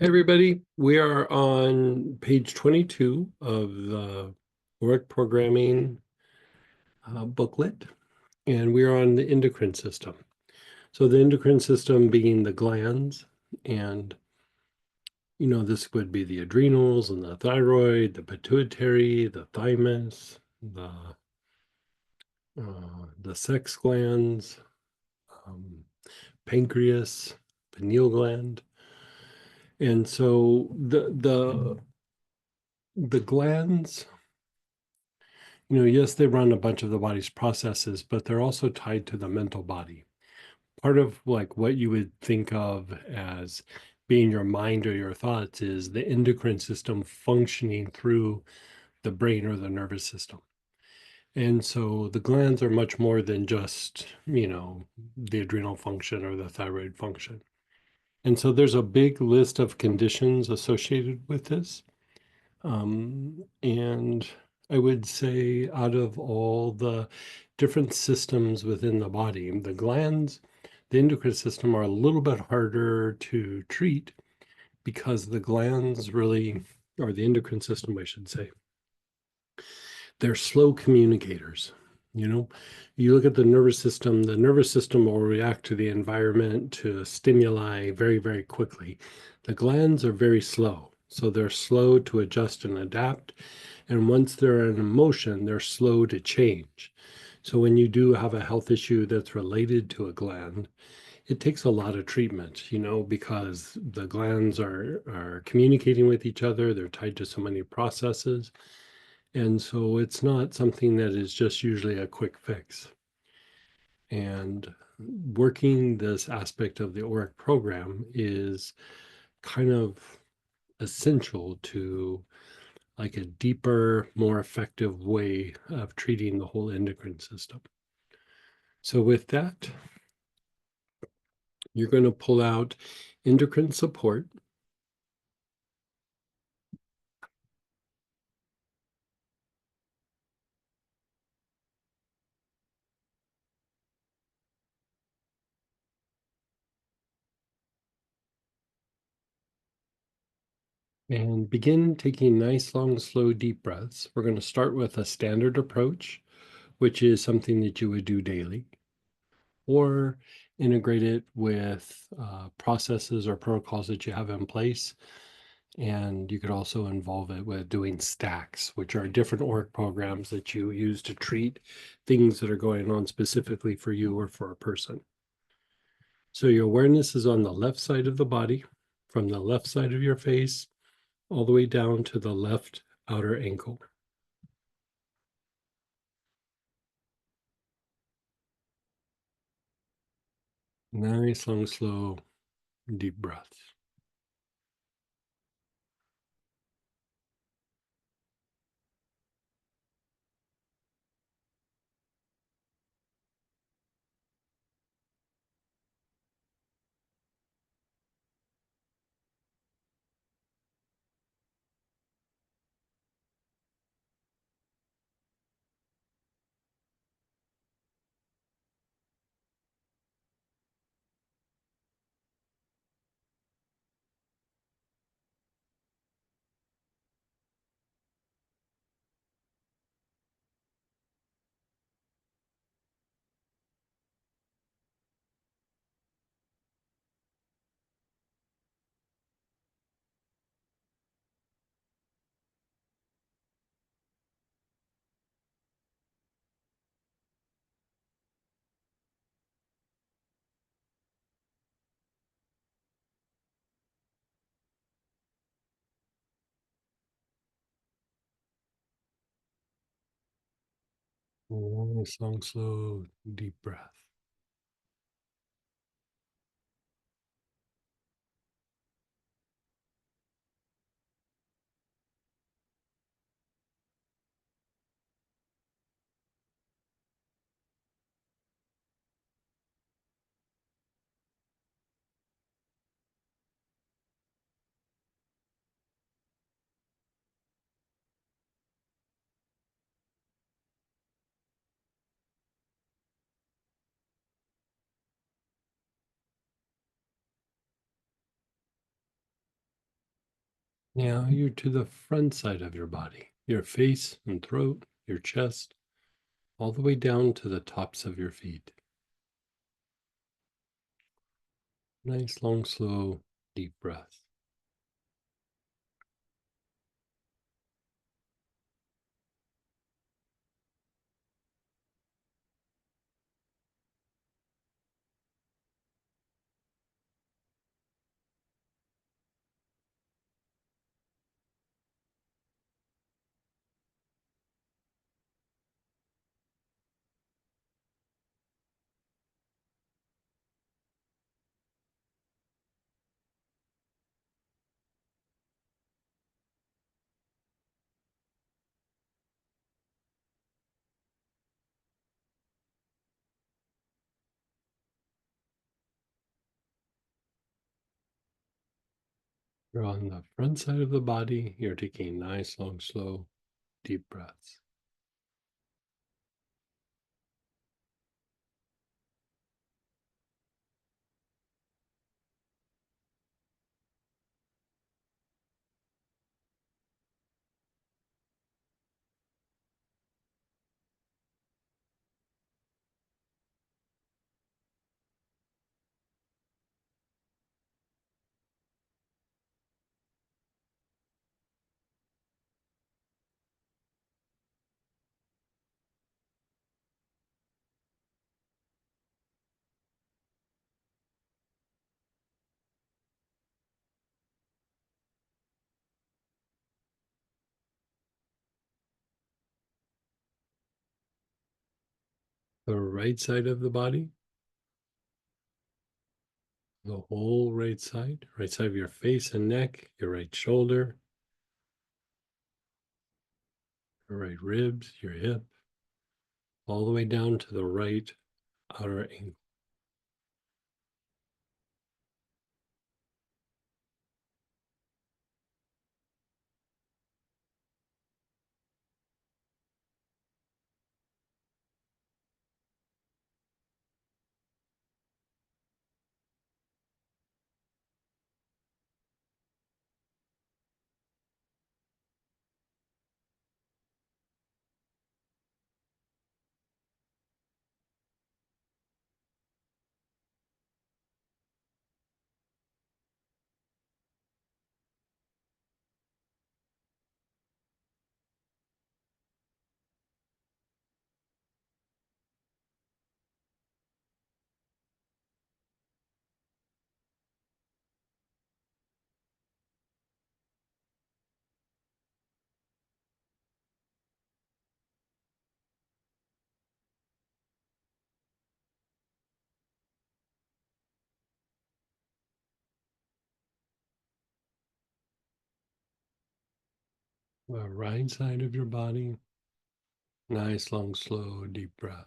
Hey everybody, we are on page 22 of the Auric Programming booklet, and we are on the endocrine system. So the endocrine system being the glands, and this would be the adrenals and the thyroid, the pituitary, the thymus, the sex glands, um, pancreas, pineal gland. And so the glands, yes, they run a bunch of the body's processes, but they're also tied to the mental body. Part of like what you would think of as being your mind or your thoughts is the endocrine system functioning through the brain or the nervous system. And so the glands are much more than just, the adrenal function or the thyroid function. And so there's a big list of conditions associated with this. And I would say out of all the different systems within the body, the glands, the endocrine system are a little bit harder to treat because the glands really, or the endocrine system, I should say, they're slow communicators. You know, you look at the nervous system will react to the environment, to stimuli very, very quickly. The glands are very slow. So they're slow to adjust and adapt. And once they're in motion, they're slow to change. So when you do have a health issue that's related to a gland, it takes a lot of treatment, because the glands are communicating with each other. They're tied to so many processes. And so it's not something that is just usually a quick fix. And working this aspect of the Auric program is kind of essential to like a deeper, more effective way of treating the whole endocrine system. So with that, you're going to pull out endocrine support. And begin taking nice, long, slow, deep breaths. We're going to start with a standard approach, which is something that you would do daily, or integrate it with processes or protocols that you have in place. And you could also involve it with doing stacks, which are different org programs that you use to treat things that are going on specifically for you or for a person. So your awareness is on the left side of the body, from the left side of your face, all the way down to the left outer ankle. Nice, long, slow, deep breaths. Nice, long, slow, deep breath. Now you're to the front side of your body, your face and throat, your chest, all the way down to the tops of your feet. Nice, long, slow, deep breath. You're on the front side of the body. You're taking nice, long, slow, deep breaths. The right side of the body, the whole right side of your face and neck, your right shoulder, your right ribs, your hip, all the way down to the right outer ankle. The right side of your body, nice, long, slow, deep breath.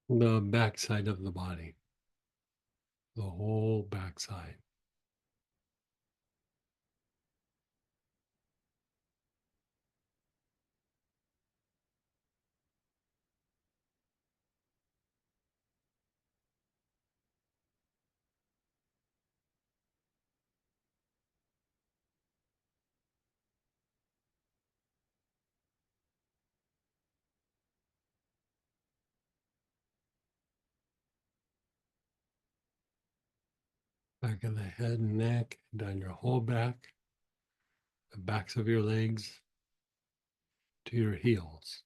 The back side of the body, the whole back side. Back of the head and neck, down your whole back, the backs of your legs to your heels.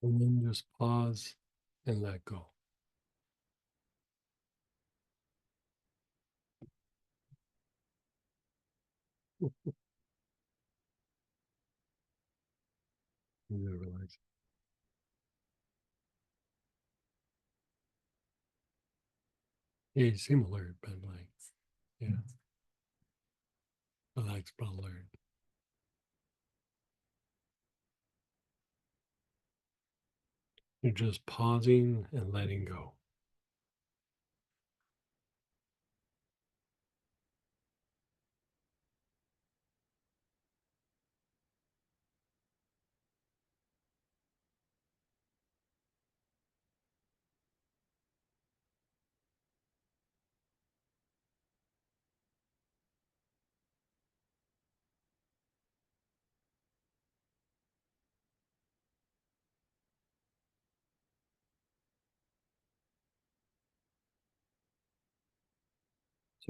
And then just pause and let go. You relax. Yeah, you seem alert, but like, yeah, relaxed but alert. You're just pausing and letting go.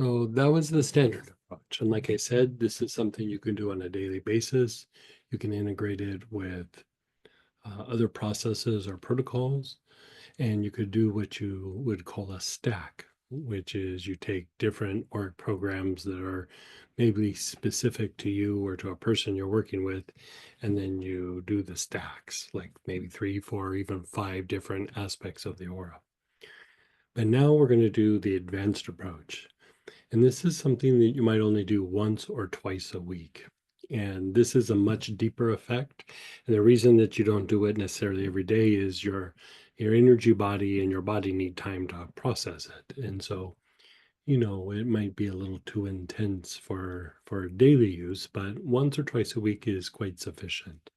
So that was the standard approach. And like I said, this is something you can do on a daily basis. You can integrate it with other processes or protocols, and you could do what you would call a stack, which is you take different Auric programs that are maybe specific to you or to a person you're working with, and then you do the stacks, like maybe 3, 4, even 5 different aspects of the aura. But now we're going to do the advanced approach. And this is something that you might only do once or twice a week. And this is a much deeper effect. And the reason that you don't do it necessarily every day is your energy body and your body need time to process it. And so, it might be a little too intense for daily use, but once or twice a week is quite sufficient.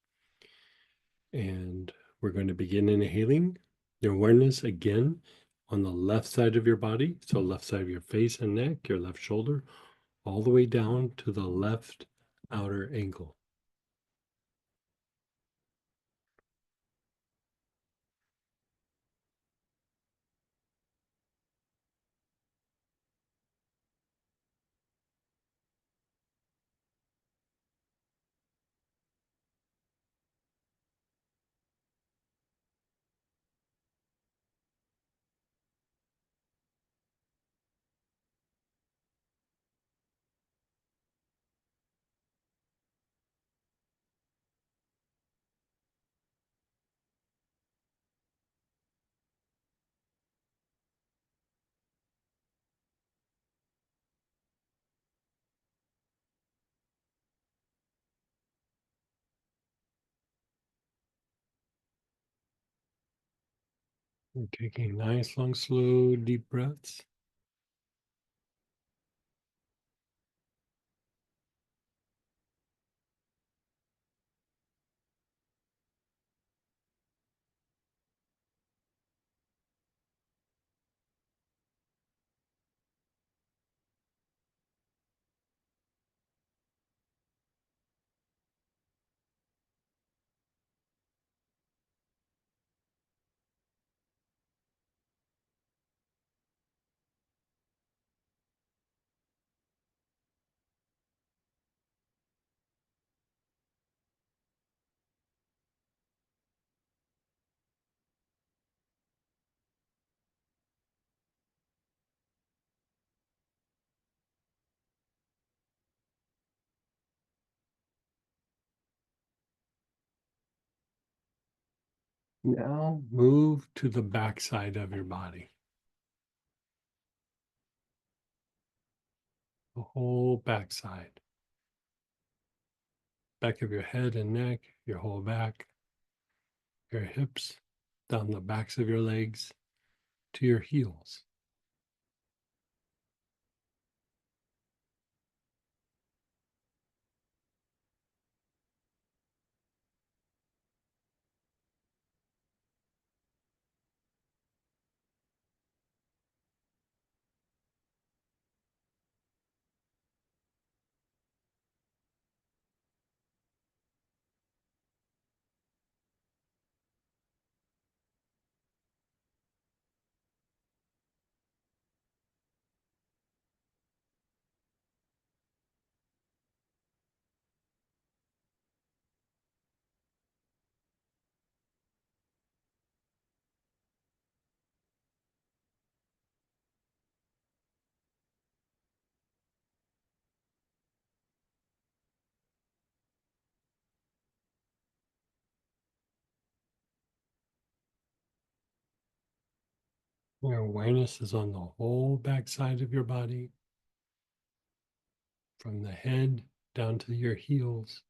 And we're going to begin inhaling your awareness again on the left side of your body. So left side of your face and neck, your left shoulder, all the way down to the left outer ankle. We're taking nice, long, slow, deep breaths. Now move to the back side of your body, the whole back side, back of your head and neck, your whole back, your hips, down the backs of your legs to your heels. Your awareness is on the whole backside of your body, from the head down to your heels.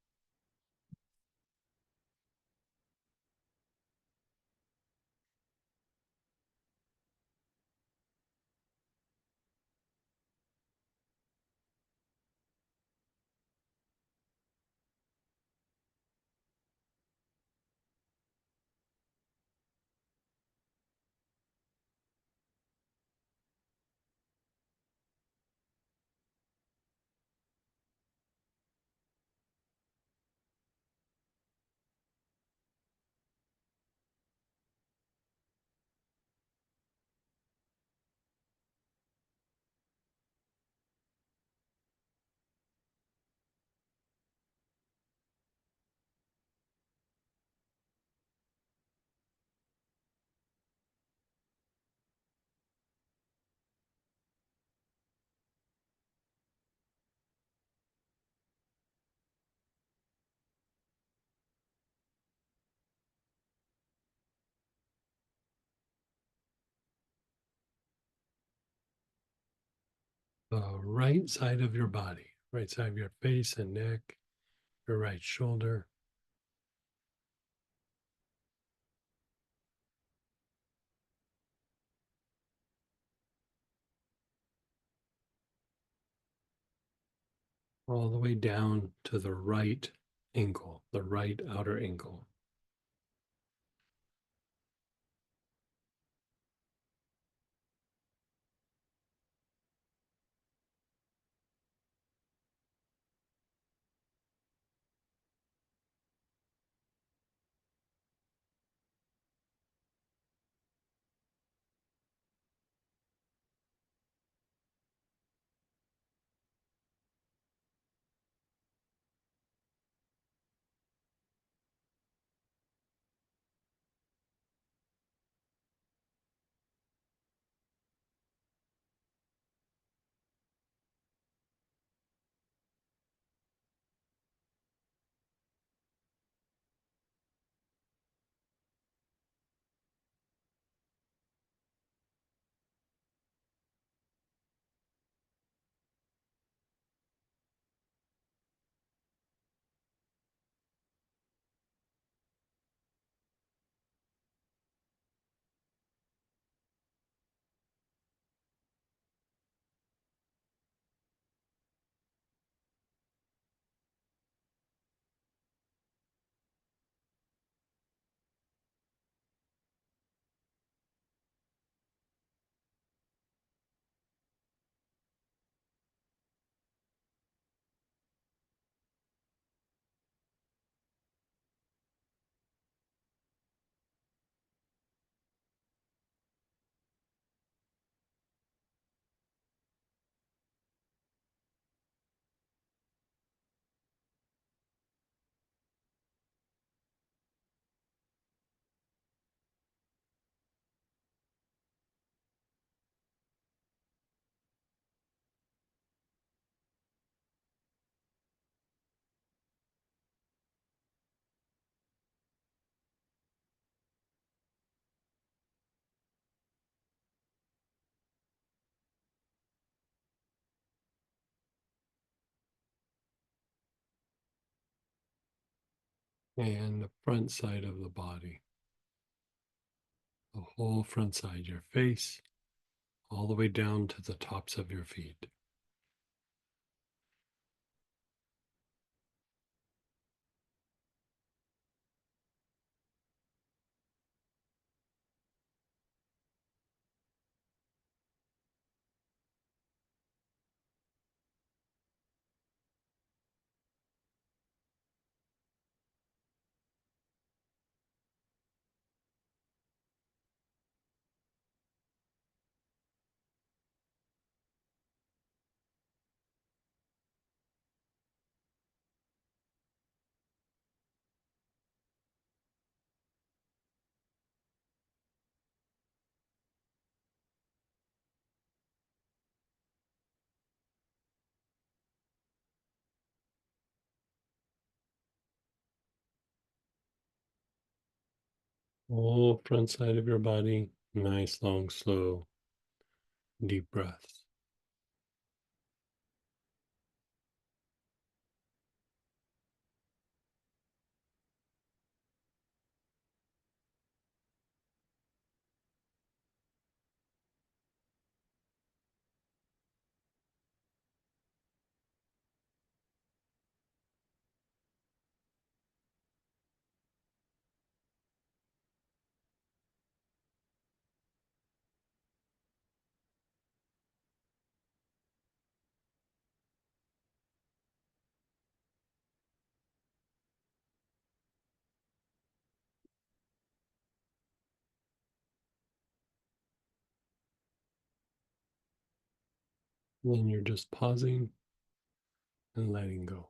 The right side of your body, right side of your face and neck, your right shoulder, all the way down to the right ankle, the right outer ankle. And the front side of the body, the whole front side, your face, all the way down to the tops of your feet. Whole front side of your body, Nice, long, slow, deep breaths. Then you're just pausing and letting go.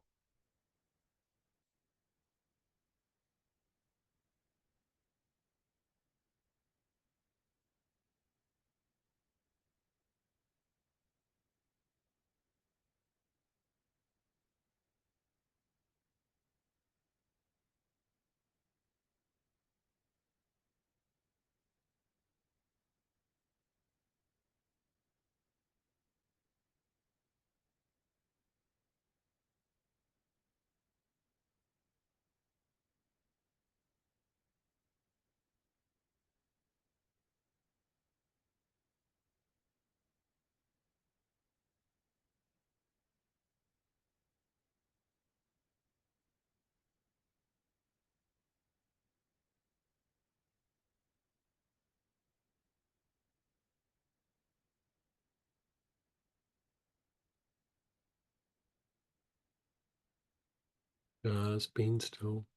Just being still.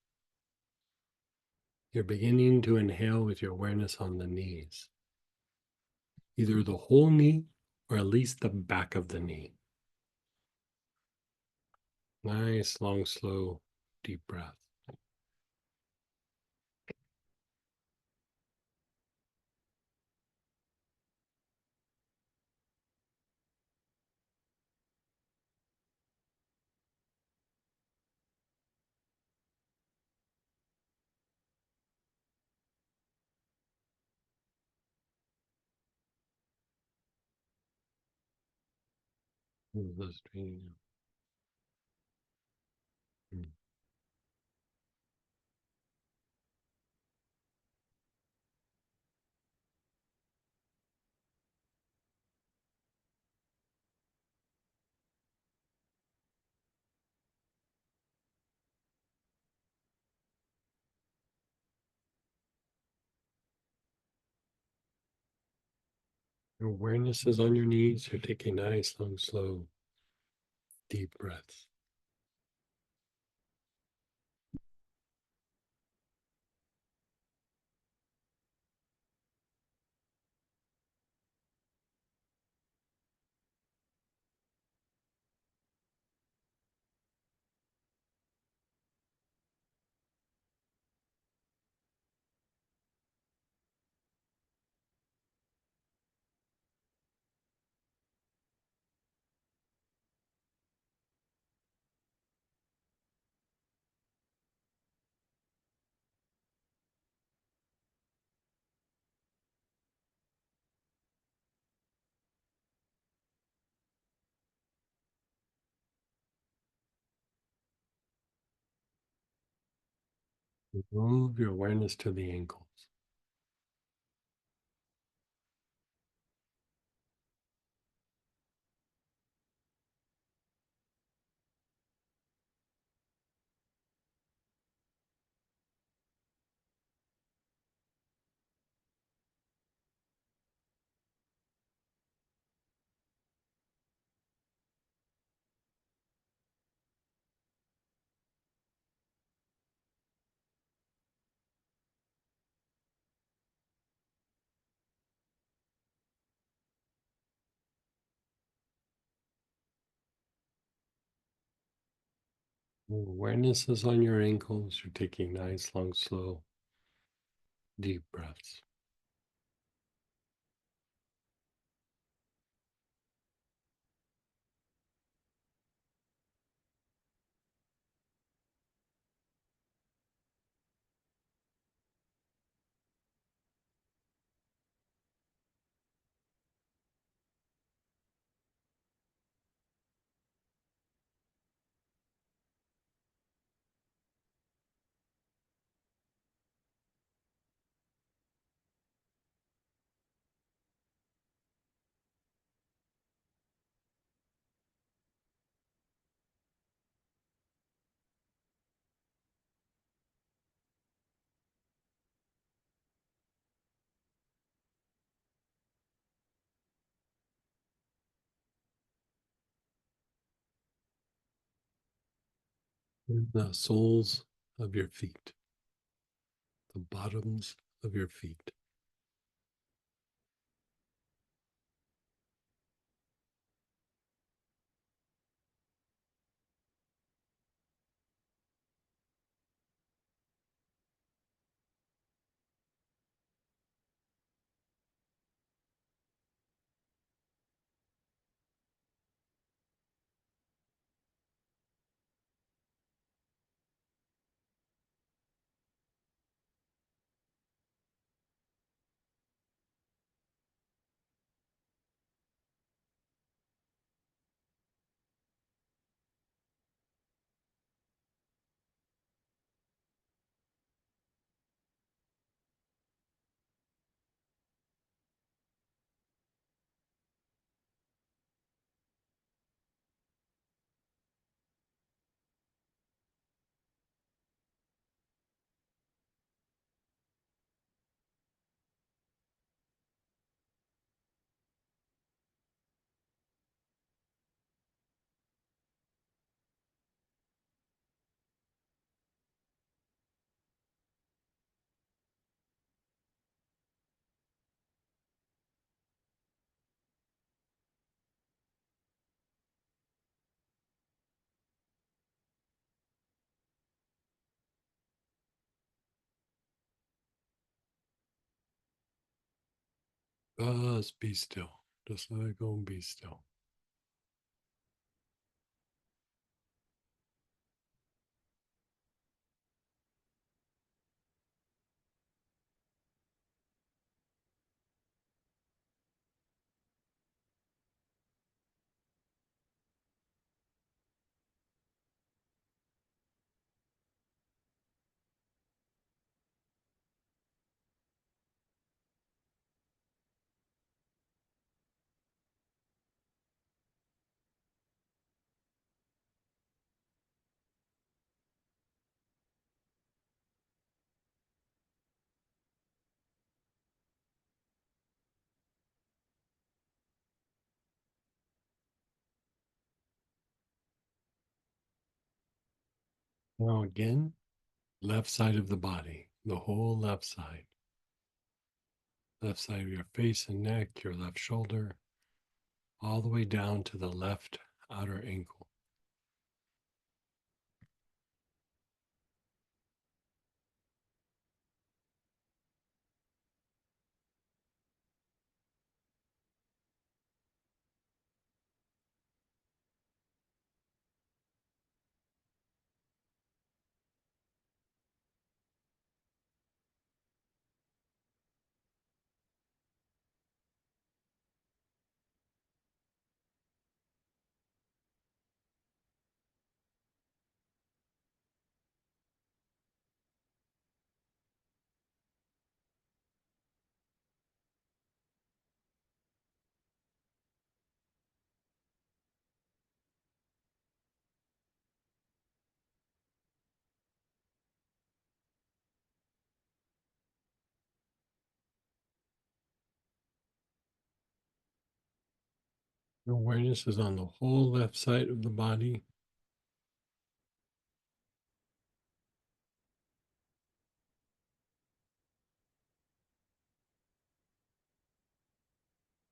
You're beginning to inhale with your awareness on the knees, either the whole knee or at least the back of the knee. Nice, long, slow, deep breath. Your awareness is on your knees. You're taking nice, long, slow, deep breaths. Move your awareness to the ankles. Awareness is on your ankles. You're taking nice, long, slow, deep breaths. In the soles of your feet, the bottoms of your feet. Just be still. Just let it go and be still. Now again, left side of the body, the whole left side of your face and neck, your left shoulder, all the way down to the left outer ankle. Your awareness is on the whole left side of the body.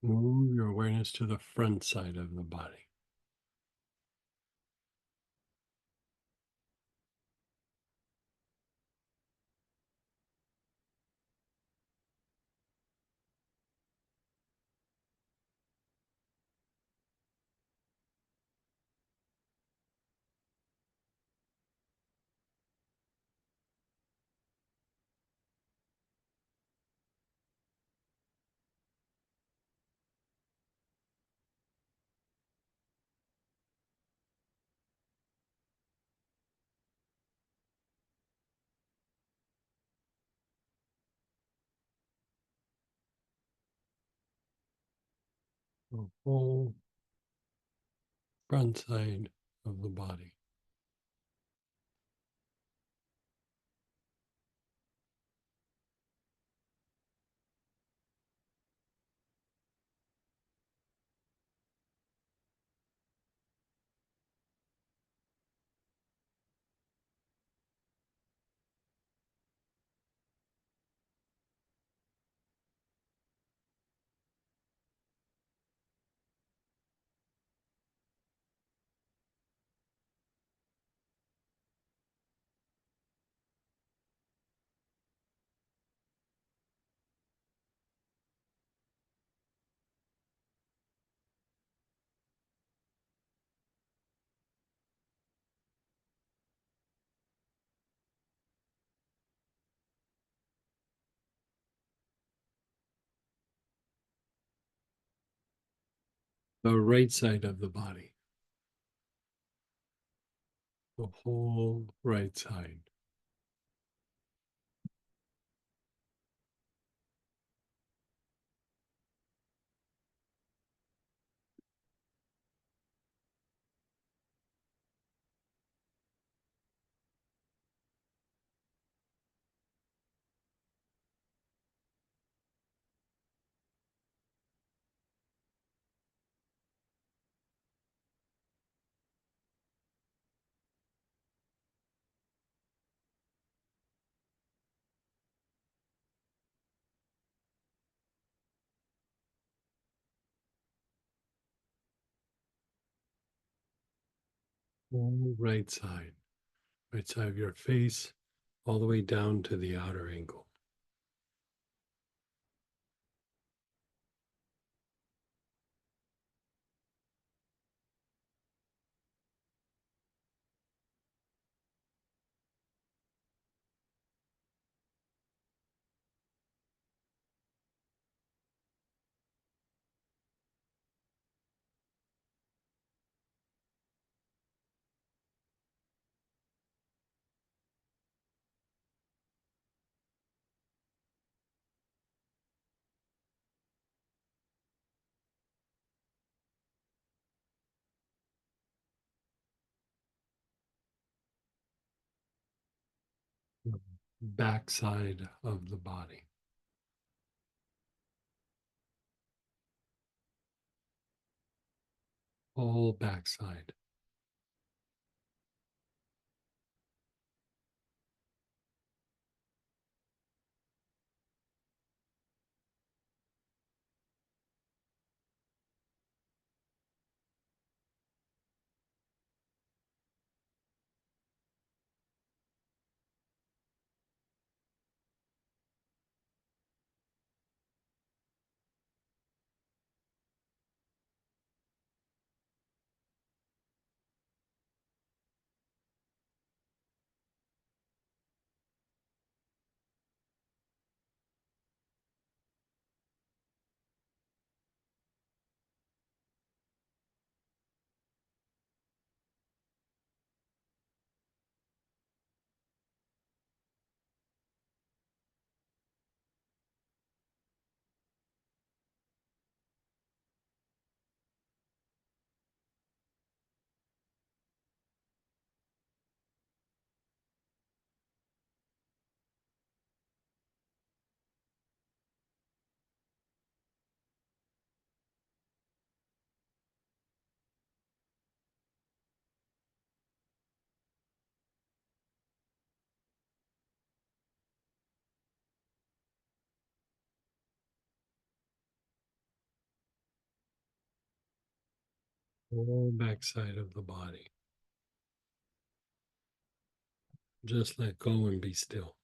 Move your awareness to the front side of the body. The whole front side of the body. The right side of the body, the whole right side. Whole right side of your face, all the way down to the outer ankle. Back side of the body. Whole backside. Whole backside of the body. Just let go and be still.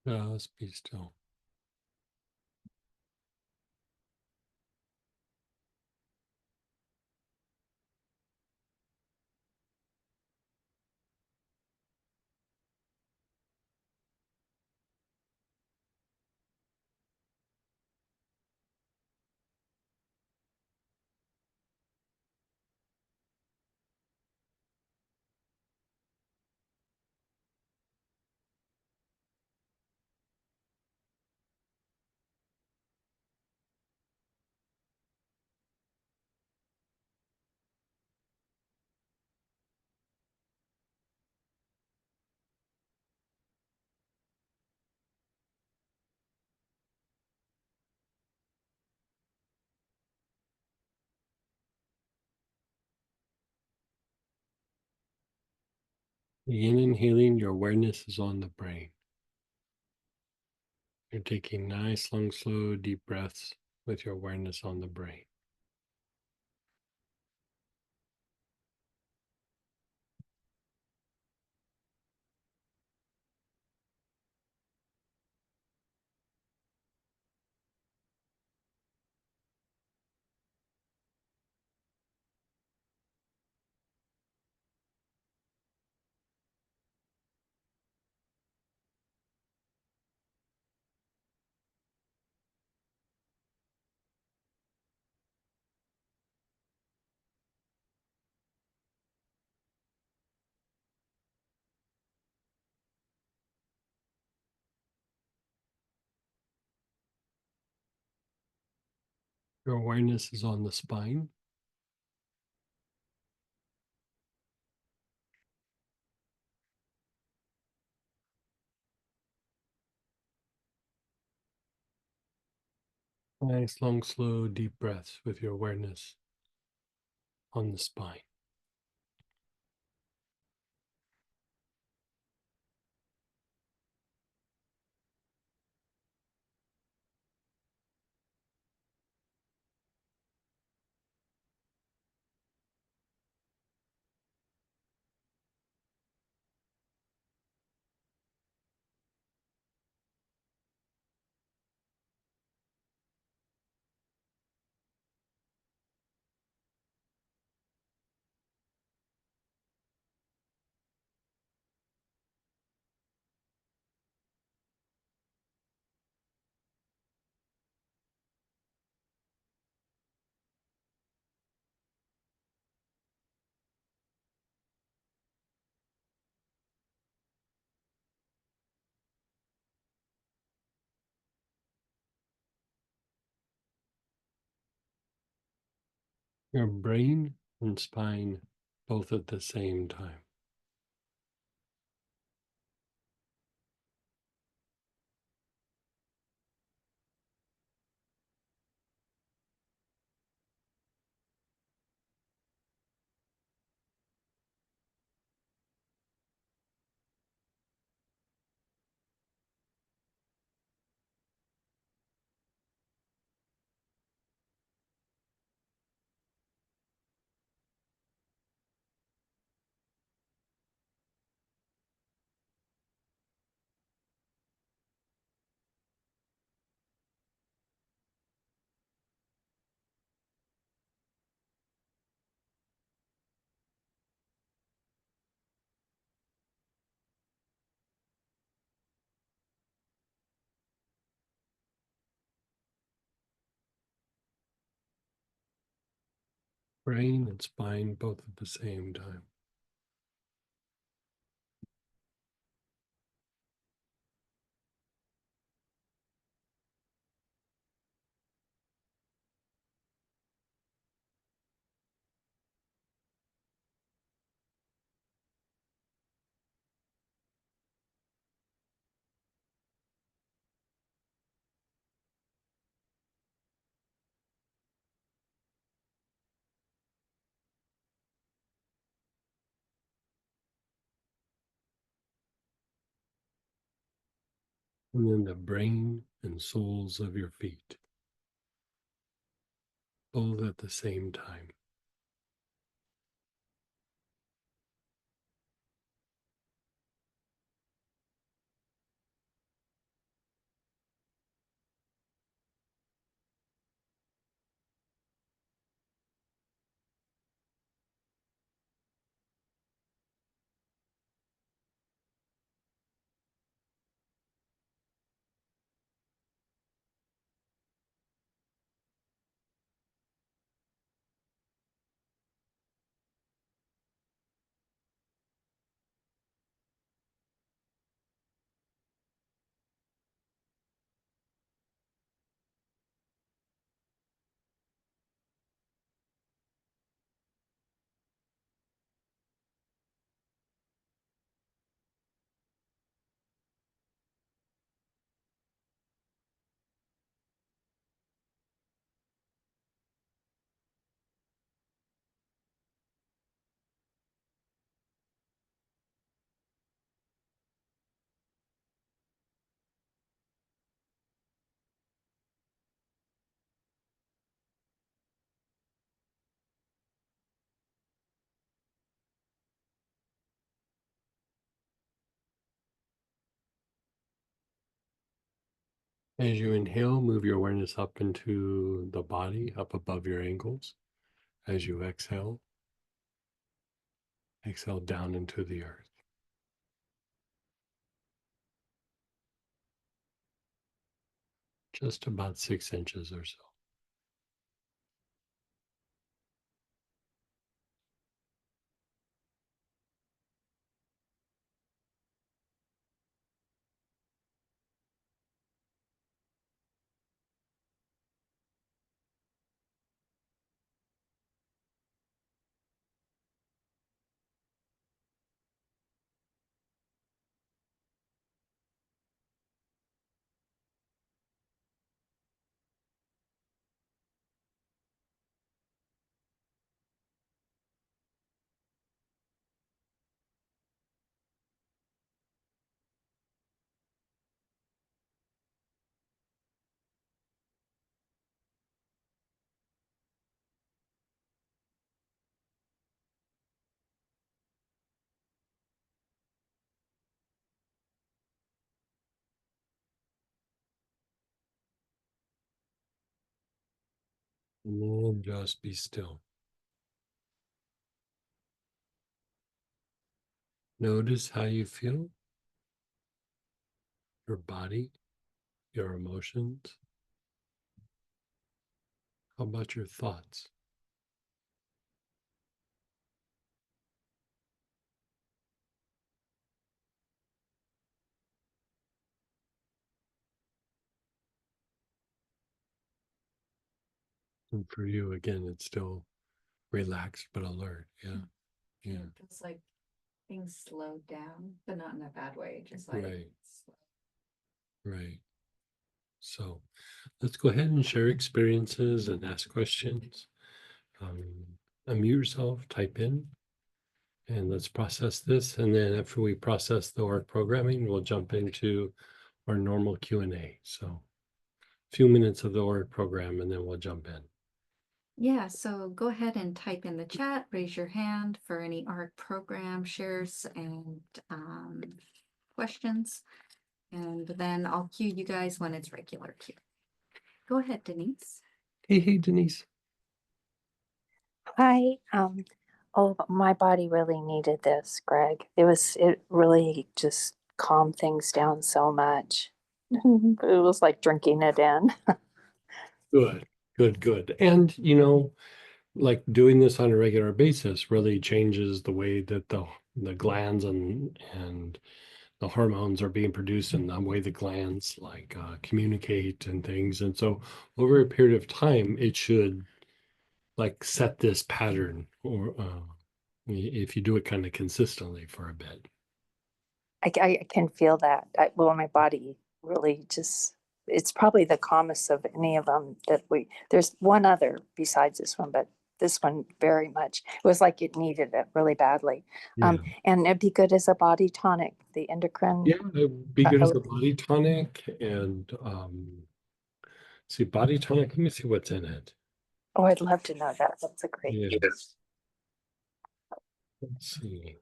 Just be still. Begin inhaling, your awareness is on the brain. You're taking nice, long, slow, deep breaths with your awareness on the brain. Your awareness is on the spine. Nice, long, slow, deep breaths with your awareness on the spine. Your brain and spine both at the same time. Brain and spine both at the same time. And then the brain and soles of your feet, both at the same time. As you inhale, move your awareness up into the body, up above your ankles. As you exhale, exhale down into the earth. Just about 6 inches or so. And then just be still. Notice how you feel, your body, your emotions. How about your thoughts? And for you, again, it's still relaxed but alert. Yeah. Yeah. It feels like things slowed down, but not in a bad way, just like Right. slow. Right. So let's go ahead and share experiences and ask questions. Um, Unmute yourself, type in, and let's process this. And then after we process the Auric programming, we'll jump into our normal Q&A. So a few minutes of the Auric program, and then we'll jump in. Yeah, so go ahead and type in the chat, raise your hand for any art program shares and questions. And then I'll cue you guys when it's regular cue. Go ahead, Denise. Hey, Denise. Hi. Oh, my body really needed this, Greg. It really just calmed things down so much. It was like drinking it in. Good, good, good. And, like doing this on a regular basis really changes the way that the glands and the hormones are being produced and the way the glands like communicate and things. And so over a period of time, it should like set this pattern or if you do it kind of consistently for a bit. I can feel that. Well, my body really just, it's probably the calmest of any of them there's one other besides this one, but this one very much. It was like it needed it really badly. Yeah. And it'd be good as a body tonic, the endocrine. Yeah, it'd be good as a body tonic and see body tonic. Let me see what's in it. Oh, I'd love to know that. That's a great. Yes. Let's see.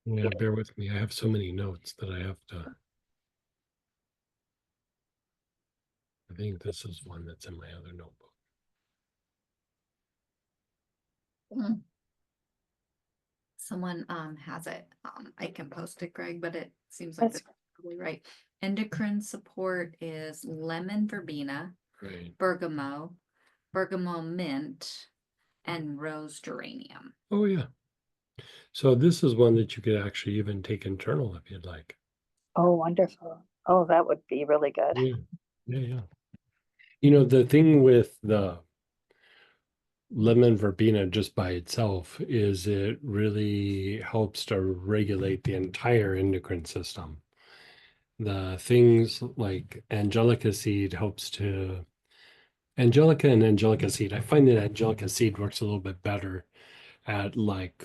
Yeah, bear with me. I have so many notes that I have to. I think this is one that's in my other notebook. Someone has it. I can post it, Greg, but it seems like That's they're probably right. Endocrine support is lemon verbena, Right. bergamot, bergamot mint, and rose geranium. Oh, yeah. So this is one that you could actually even take internal if you'd like. Oh, wonderful. Oh, that would be really good. Yeah. Yeah, yeah. The thing with lemon verbena just by itself is it really helps to regulate the entire endocrine system. The things like angelica seed helps to angelica and angelica seed. I find that angelica seed works a little bit better at like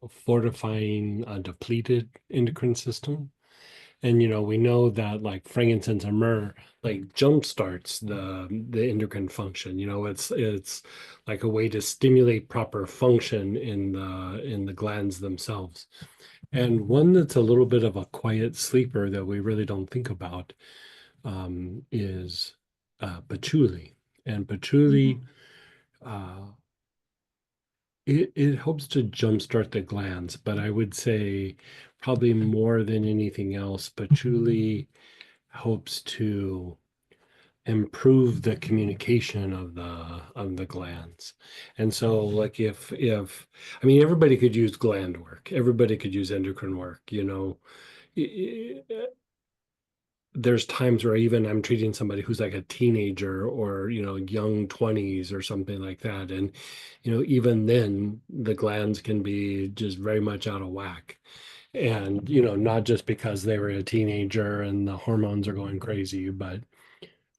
fortifying a depleted endocrine system. And we know that like frankincense and myrrh like jumpstarts the endocrine function. It's like a way to stimulate proper function in the glands themselves. And one that's a little bit of a quiet sleeper that we really don't think about is patchouli. And patchouli, uh, it helps to jumpstart the glands, but I would say probably more than anything else, patchouli helps to improve the communication of the glands. And so like if I mean everybody could use gland work, everybody could use endocrine work, I- there's times where even I'm treating somebody who's like a teenager or young 20s or something like that, and even then the glands can be just very much out of whack. And not just because they were a teenager and the hormones are going crazy, but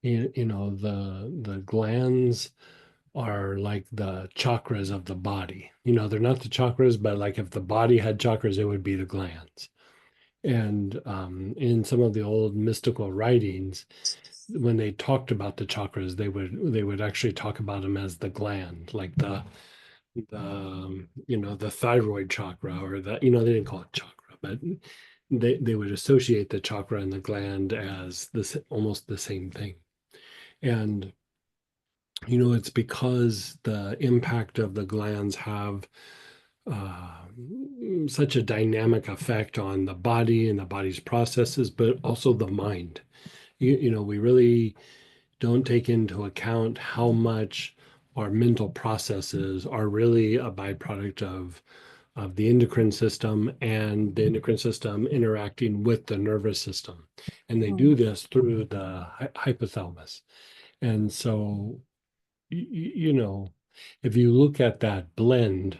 the glands are like the chakras of the body. They're not the chakras, but like if the body had chakras, it would be the glands. And in some of the old mystical writings, when they talked about the chakras, they would actually talk about them as the gland, like the thyroid chakra, or they didn't call it chakra, but they would associate the chakra and the gland as this almost the same thing. And it's because the impact of the glands have uh, such a dynamic effect on the body and the body's processes, but also the mind. We really don't take into account how much our mental processes are really a byproduct of the endocrine system and the endocrine system interacting with the nervous system. And they do this through the hypothalamus. And so, if you look at that blend,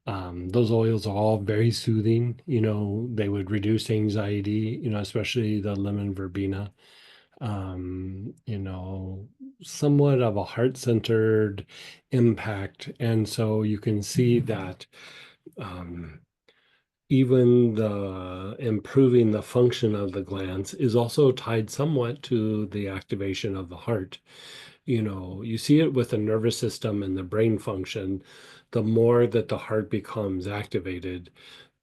those oils are all very soothing. They would reduce anxiety, especially the lemon verbena. Somewhat of a heart-centered impact. And so you can see that um, even the improving the function of the glands is also tied somewhat to the activation of the heart. You see it with the nervous system and the brain function. The more that the heart becomes activated,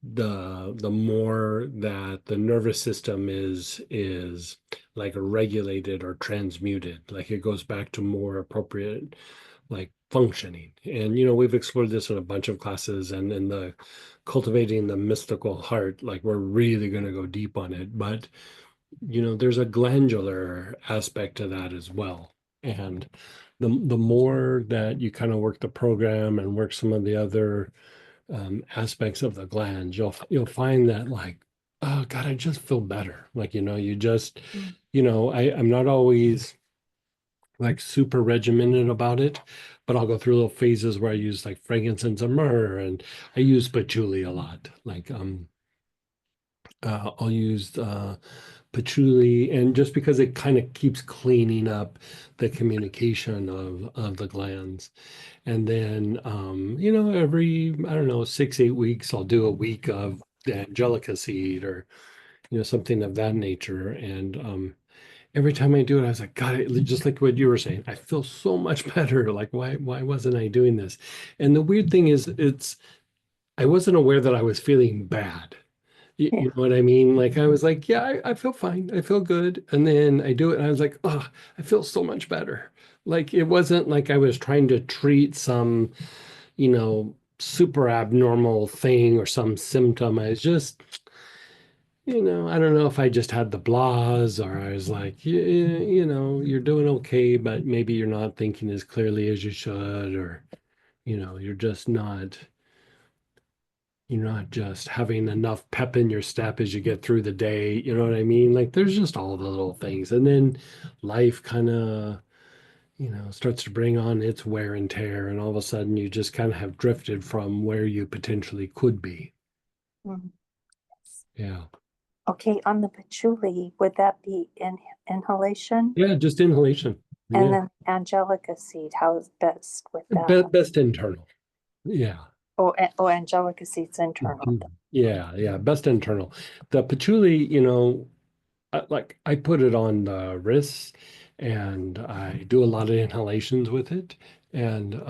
the more that the nervous system is like regulated or transmuted, like it goes back to more appropriate like functioning. And we've explored this in a bunch of classes, and in the cultivating the mystical heart, like we're really going to go deep on it. But there's a glandular aspect to that as well. And the more that you kind of work the program and work some of the other aspects of the glands, you'll find that like, oh God, I just feel better. Like, you just, I'm not always like super regimented about it, but I'll go through little phases where I use like frankincense and myrrh, and I use patchouli a lot. Like I'll use patchouli, and just because it kind of keeps cleaning up the communication of the glands. And then every, I don't know, 6, 8 weeks, I'll do a week of the angelica seed, or something of that nature. And every time I do it, I was like, God, just like what you were saying, I feel so much better. Like, why wasn't I doing this? And the weird thing is, I wasn't aware that I was feeling bad. You, Yeah. you know what I mean? Like I was like, yeah, I feel fine. I feel good. And then I do it and I was like, oh, I feel so much better. Like it wasn't like I was trying to treat some, super abnormal thing or some symptom. I was just, I don't know if I just had the blahs, or I was like, you're doing okay, but maybe you're not thinking as clearly as you should, or, you're just not. You're not just having enough pep in your step as you get through the day. You know what I mean? Like there's just all the little things. And then life kind of, starts to bring on its wear and tear, and all of a sudden you just kind of have drifted from where you potentially could be. Mhm. Yeah. Okay, on the patchouli, would that be inhalation? Yeah, just inhalation. And Yeah. then angelica seed, how is best with that one? Best internal. Yeah. Oh, angelica seed's internal. Mhm. Yeah, best internal. The patchouli, like I put it on the wrists and I do a lot of inhalations with it. And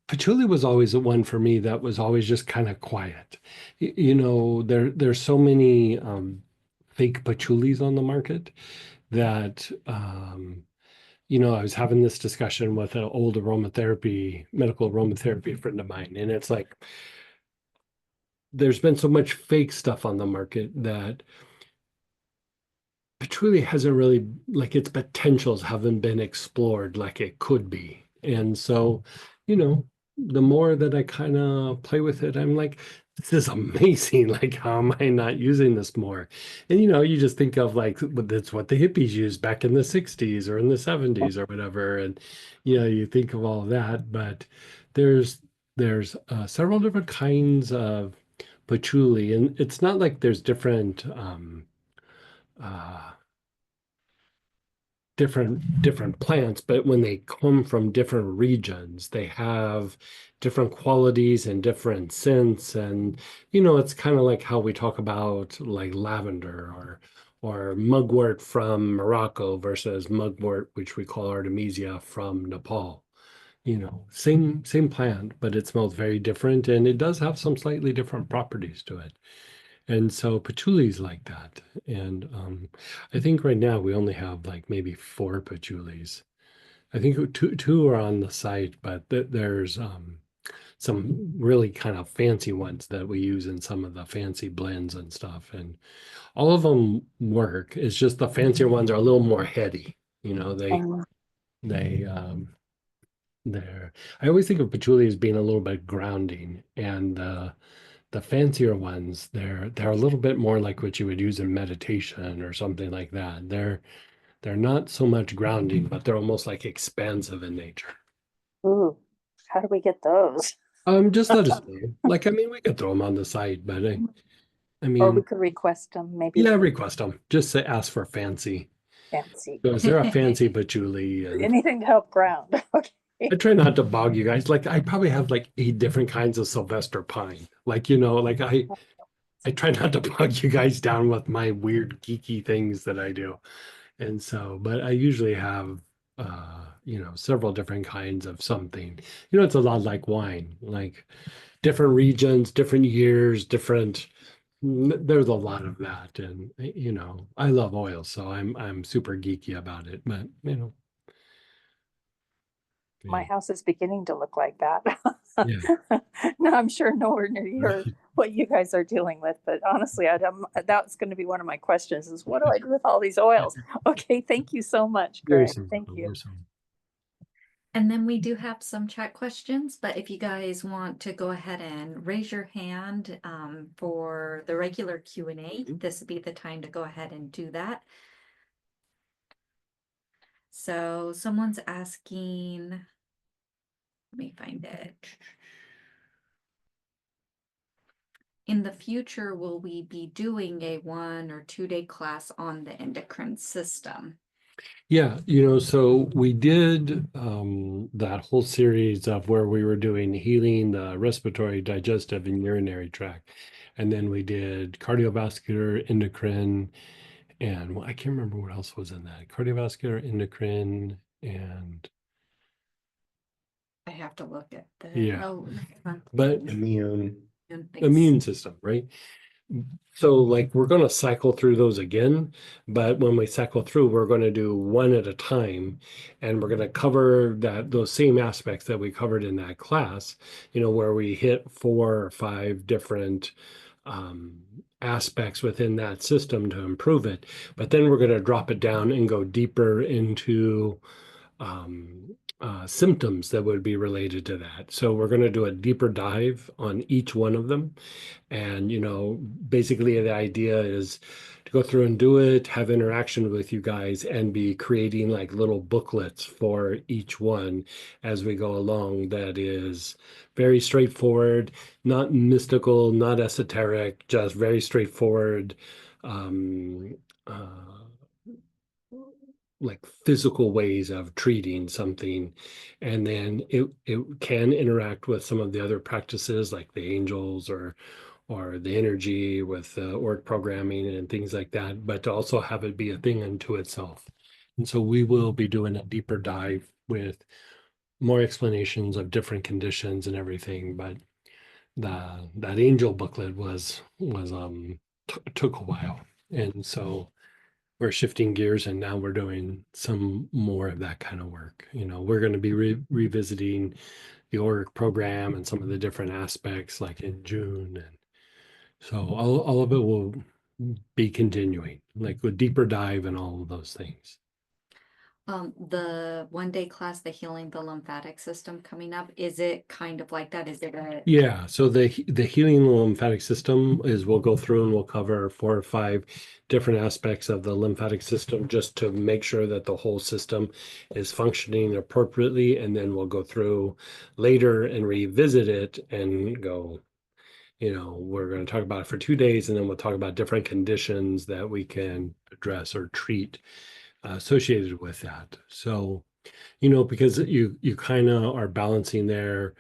patchouli was always the one for me that was always just kind of quiet. There's so many fake patchoulis on the market that I was having this discussion with an old medical aromatherapy friend of mine, and it's like there's been so much fake stuff on the market that patchouli hasn't really, like, its potentials haven't been explored like it could be. And so, you know, the more that I kind of play with it, I'm like, this is amazing. Like, how am I not using this more? And you just think of like that's what the hippies used back in the 60s or in the 70s or whatever. And you think of all of that, but there's several different kinds of patchouli, and it's not like there's uh different plants, but when they come from different regions, they have different qualities and different scents. And it's kind of like how we talk about like lavender or mugwort from Morocco versus mugwort, which we call Artemisia from Nepal. Same plant, but it smells very different, and it does have some slightly different properties to it. And so patchouli's like that. And I think right now we only have like maybe 4 patchoulis. I think two are on the site, but there's some really kind of fancy ones that we use in some of the fancy blends and stuff. And all of them work. It's just the fancier ones are a little more heady. Um, They they're I always think of patchouli as being a little bit grounding, and the fancier ones, they're a little bit more like what you would use in meditation or something like that. They're not so much grounding, but they're almost like expansive in nature. Ooh, how do we get those? Just let us know. Like, I mean, we could throw them on the site, but I Or we mean, could request them, maybe yeah, request them. Just say ask for fancy. fancy. So is there a fancy patchouli? And Anything to help ground. I Okay. try not to bog you guys. Like, I probably have like 8 different kinds of Sylvester pine. Like, like I try not to bog you guys down with my weird geeky things that I do. And so, but I usually have, several different kinds of something. It's a lot like wine, like different regions, different years, there's a lot of that. And, I love oil, so I'm super geeky about it. But, My yeah, house is beginning to look like that. yeah. No, I'm sure nowhere near what you guys are dealing with, but honestly, that's going to be one of my questions is what do I do with all these oils? Okay, thank you so much, You're Greg. so Thank welcome. you. You're so And then we do have some chat questions, but if you guys want to go ahead and raise your hand for the regular Q&A, this would be the time to go ahead and do that. So someone's asking, let me find it. In the future, will we be doing a 1 or 2 day class on the endocrine system? Yeah, so we did that whole series of where we were doing healing the respiratory, digestive, and urinary tract. And then we did cardiovascular, endocrine, and I can't remember what else was in that. Cardiovascular, endocrine, and I have to look at the, yeah, oh, but Immune. immune system, right? So like we're going to cycle through those again, but when we cycle through, we're going to do one at a time, and we're going to cover those same aspects that we covered in that class, where we hit 4 or 5 different um, aspects within that system to improve it. But then we're going to drop it down and go deeper into symptoms that would be related to that. So we're going to do a deeper dive on each one of them. And, basically the idea is to go through and do it, have interaction with you guys, and be creating like little booklets for each one as we go along. That is very straightforward, not mystical, not esoteric, just very straightforward. Um, uh, like physical ways of treating something, and then it can interact with some of the other practices like the angels or the energy with Auric programming and things like that, but to also have it be a thing unto itself. And so we will be doing a deeper dive with more explanations of different conditions and everything. But that angel booklet was took a while, and so we're shifting gears, and now we're doing some more of that kind of work. We're going to be revisiting the Auric program and some of the different aspects like in June. And so all of it will be continuing, like a deeper dive and all of those things. The 1-day class, the healing the lymphatic system coming up, is it kind of like that? Is it a Yeah, so the healing the lymphatic system is we'll go through and we'll cover 4 or 5 different aspects of the lymphatic system just to make sure that the whole system is functioning appropriately, and then we'll go through later and revisit it and go, we're going to talk about it for 2 days, and then we'll talk about different conditions that we can address or treat associated with that. So, because you kind of are balancing there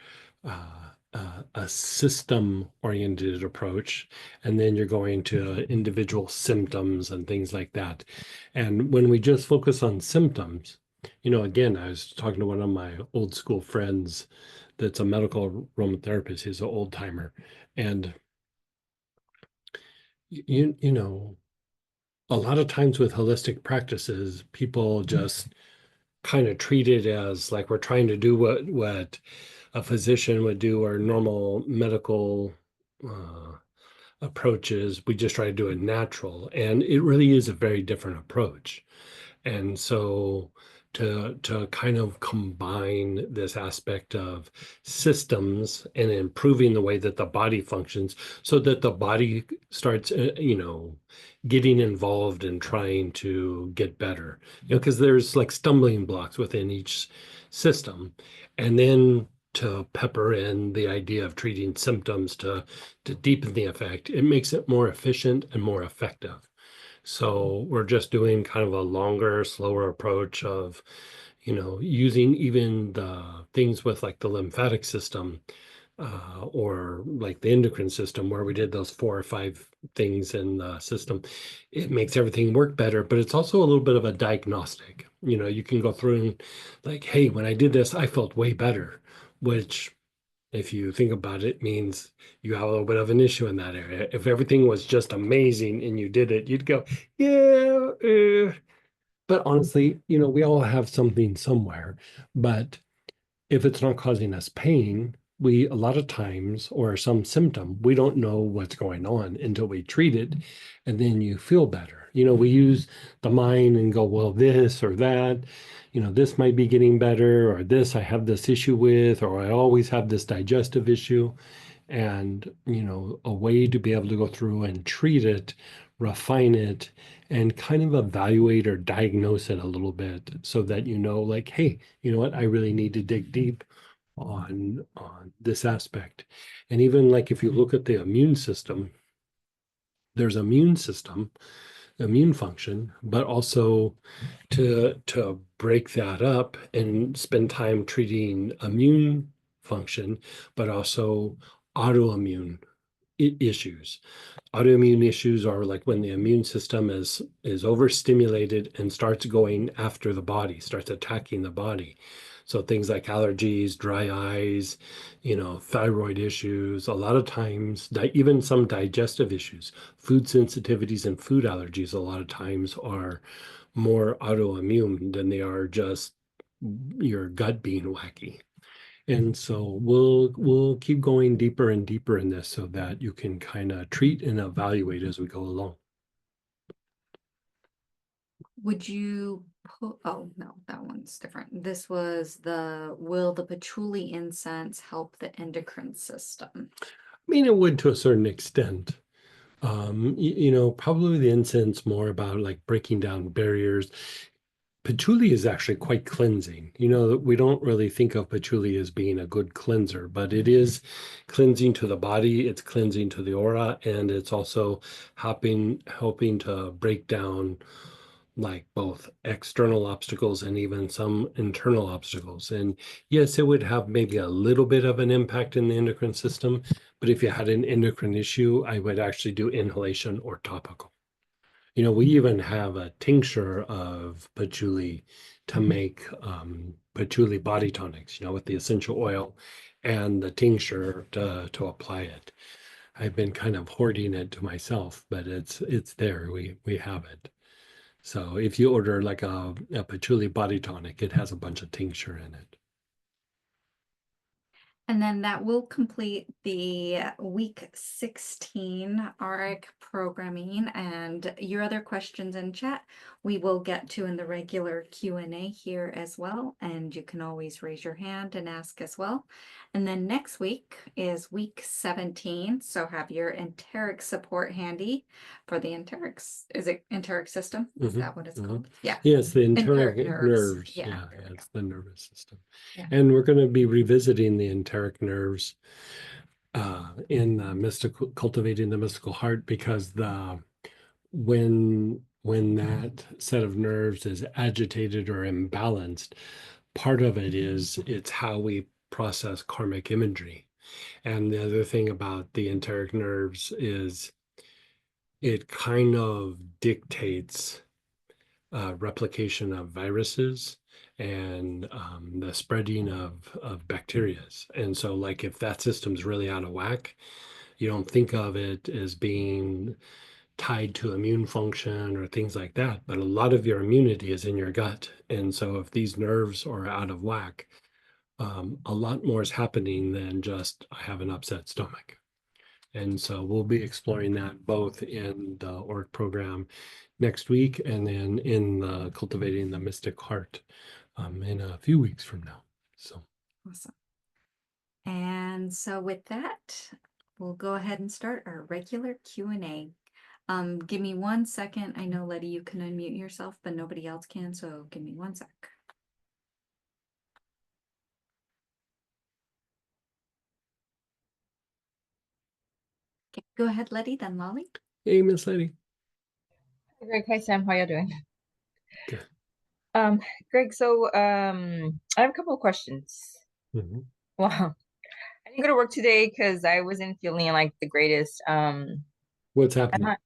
a system-oriented approach, and then you're going to individual symptoms and things like that. And when we just focus on symptoms, again, I was talking to one of my old school friends that's a medical aromatherapist. He's an old timer, and you know, a lot of times with holistic practices, people just kind of treat it as like we're trying to do what a physician would do, or normal medical uh, approaches. We just try to do it natural, and it really is a very different approach. And so to kind of combine this aspect of systems and improving the way that the body functions so that the body starts getting involved in trying to get better, because there's like stumbling blocks within each system. And then to pepper in the idea of treating symptoms to deepen the effect, it makes it more efficient and more effective. So we're just doing kind of a longer, slower approach of, using even the things with like the lymphatic system or like the endocrine system, where we did those 4 or 5 things in the system. It makes everything work better, but it's also a little bit of a diagnostic. You can go through and like, hey, when I did this, I felt way better, which if you think about it, means you have a little bit of an issue in that area. If everything was just amazing and you did it, you'd go, yeah. But honestly, we all have something somewhere. But if it's not causing us pain, we a lot of times, or some symptom, we don't know what's going on until we treat it, and then you feel better. We use the mind and go, well, this or that, this might be getting better, or this I have this issue with, or I always have this digestive issue. And, a way to be able to go through and treat it, refine it, and kind of evaluate or diagnose it a little bit so that like, hey, you know what, I really need to dig deep on this aspect. And even like if you look at the immune system, there's immune function, but also to break that up and spend time treating immune function, but also autoimmune issues. Autoimmune issues are like when the immune system is overstimulated and starts going after the body, starts attacking the body. So things like allergies, dry eyes, thyroid issues, a lot of times, even some digestive issues, food sensitivities and food allergies, a lot of times are more autoimmune than they are just your gut being wacky. And so we'll keep going deeper and deeper in this so that you can kind of treat and evaluate as we go along. Would you put, oh no, that one's different. This was will the patchouli incense help the endocrine system? I mean, it would to a certain extent, You know, probably the incense more about like breaking down barriers. Patchouli is actually quite cleansing. You know, we don't really think of patchouli as being a good cleanser, but it is cleansing to the body, it's cleansing to the aura, and it's also helping to break down like both external obstacles and even some internal obstacles. And yes, it would have maybe a little bit of an impact in the endocrine system, but if you had an endocrine issue, I would actually do inhalation or topical. You know, we even have a tincture of patchouli to make patchouli body tonics, you know, with the essential oil and the tincture to apply it. I've been kind of hoarding it to myself, but it's there. We have it. So if you order like a patchouli body tonic, it has a bunch of tincture in it. And then that will complete the week 16 Auric programming, and your other questions in chat we will get to in the regular Q&A here as well, and you can always raise your hand and ask as well. And then next week is week 17, so have your enteric support handy for the enterics. Is it enteric system? Is that what it's called? Yeah. Yeah, it's the enteric Enteric nerves. nerves. Yeah, Yeah, there we it's the nervous system. Yeah. And we're going to be revisiting the enteric nerves in mystical, cultivating the mystical heart, because when that set of nerves is agitated or imbalanced, part of it is it's how we process karmic imagery. And the other thing about the enteric nerves is it kind of dictates replication of viruses and the spreading of bacteria. And so, like, if that system's really out of whack, you don't think of it as being tied to immune function or things like that. But a lot of your immunity is in your gut. And so, if these nerves are out of whack, a lot more is happening than just I have an upset stomach. And so we'll be exploring that both in the Auric program next week and then in the Cultivating the Mystic Heart in a few weeks from now. So Awesome. And so with that, we'll go ahead and start our regular Q&A. Give me 1 second. I know, Letty, you can unmute yourself, but nobody else can, so give me 1 sec. Okay, go ahead, Letty, then Lolly. hey, Miss Lady. Greg, hi Sam, how you doing? Good. Greg, so I have a couple of questions. Mhm. Wow. I didn't go to work today because I wasn't feeling like the greatest. What's I'm happening?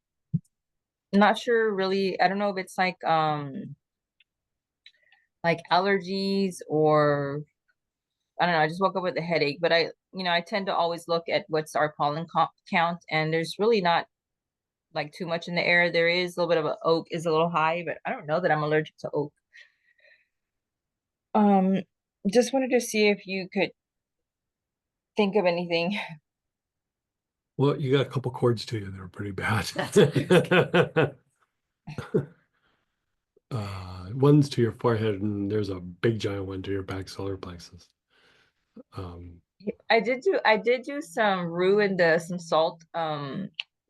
not sure really. I don't know if it's like allergies or I don't know. I just woke up with a headache, but I tend to always look at what's our pollen count, and there's really not like too much in the air. There is a little bit of oak is a little high, but I don't know that I'm allergic to oak. Just wanted to see if you could think of anything. Well, you got a couple chords to you that are pretty bad. One's to your forehead, and there's a big giant one to your back solar plexus. I did do some rue in the some salt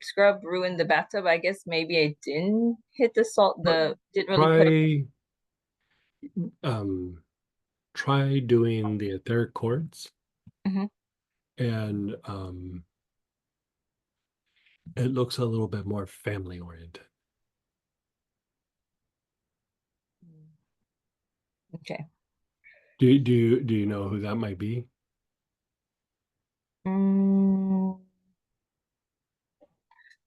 scrub rue in the bathtub. I guess maybe I didn't hit the salt didn't really put it. Try doing the etheric chords, Mhm. and it looks a little bit more family oriented. Okay. Do you know who that might be? Mm,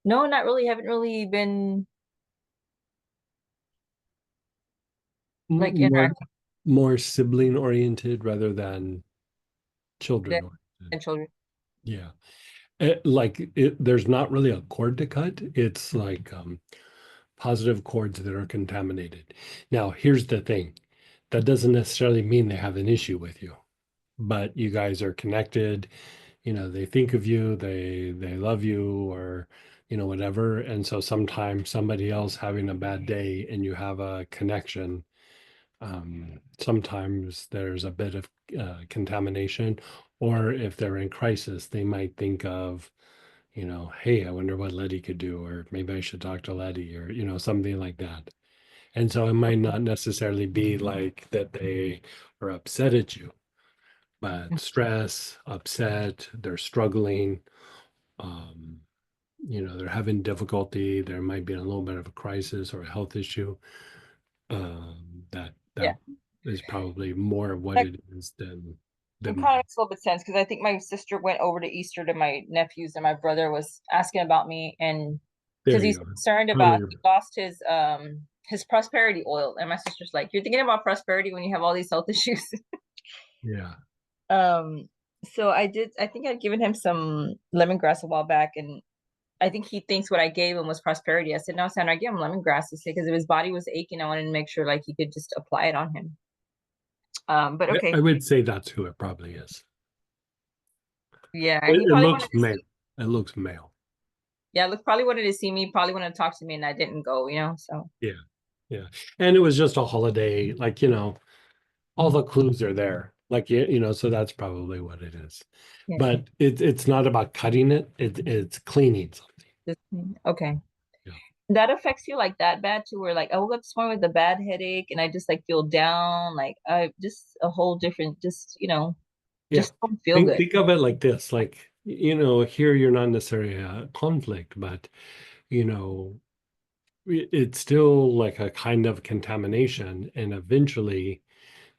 no, not really. Haven't really been like More interacting more sibling oriented rather than children with oriented. children. Yeah. There's not really a cord to cut. It's like positive chords that are contaminated. Now, here's the thing. That doesn't necessarily mean they have an issue with you, but you guys are connected. You know, they think of you, they love you, or you know, whatever. And so sometimes somebody else having a bad day and you have a connection, sometimes there's a bit of contamination, or if they're in crisis, they might think of, you know, hey, I wonder what Letty could do, or maybe I should talk to Letty, or, you know, something like that. And so it might not necessarily be like that they are upset at you, but stress, upset, they're struggling, um, you know, they're having difficulty, there might be a little bit of a crisis or a health issue. That Yeah. is probably more of what Like, it is it than kind of makes a little bit sense because I think my sister went over to Easter to my nephews and my brother was asking about me and because there he's you go. concerned about Probably, he lost his prosperity oil and my sister's like, you're thinking about prosperity when you have all these health issues. yeah. Um, so I think I'd given him some lemongrass a while back, and I think he thinks what I gave him was prosperity. I said, no, Sandra, I gave him lemongrass to say because if his body was aching, I wanted to make sure like he could just apply it on him. But okay, I would say that's who it probably is. yeah, he It probably looks wanted to male. see, It looks male. yeah, look, probably wanted to see me, probably wanted to talk to me, and I didn't go, so Yeah. Yeah. And it was just a holiday, like, you know, all the clues are there. Like, you know, so that's probably what it is. yeah. But it's not about cutting it, it's cleaning something. Okay. Yeah. That affects you like that bad too, where like I woke up this morning with a bad headache and I just like feel down, like I just a whole different, Yeah. just don't feel good. Think of it like this, like, you know, here you're not necessarily a conflict, but, you know, it's still like a kind of contamination. And eventually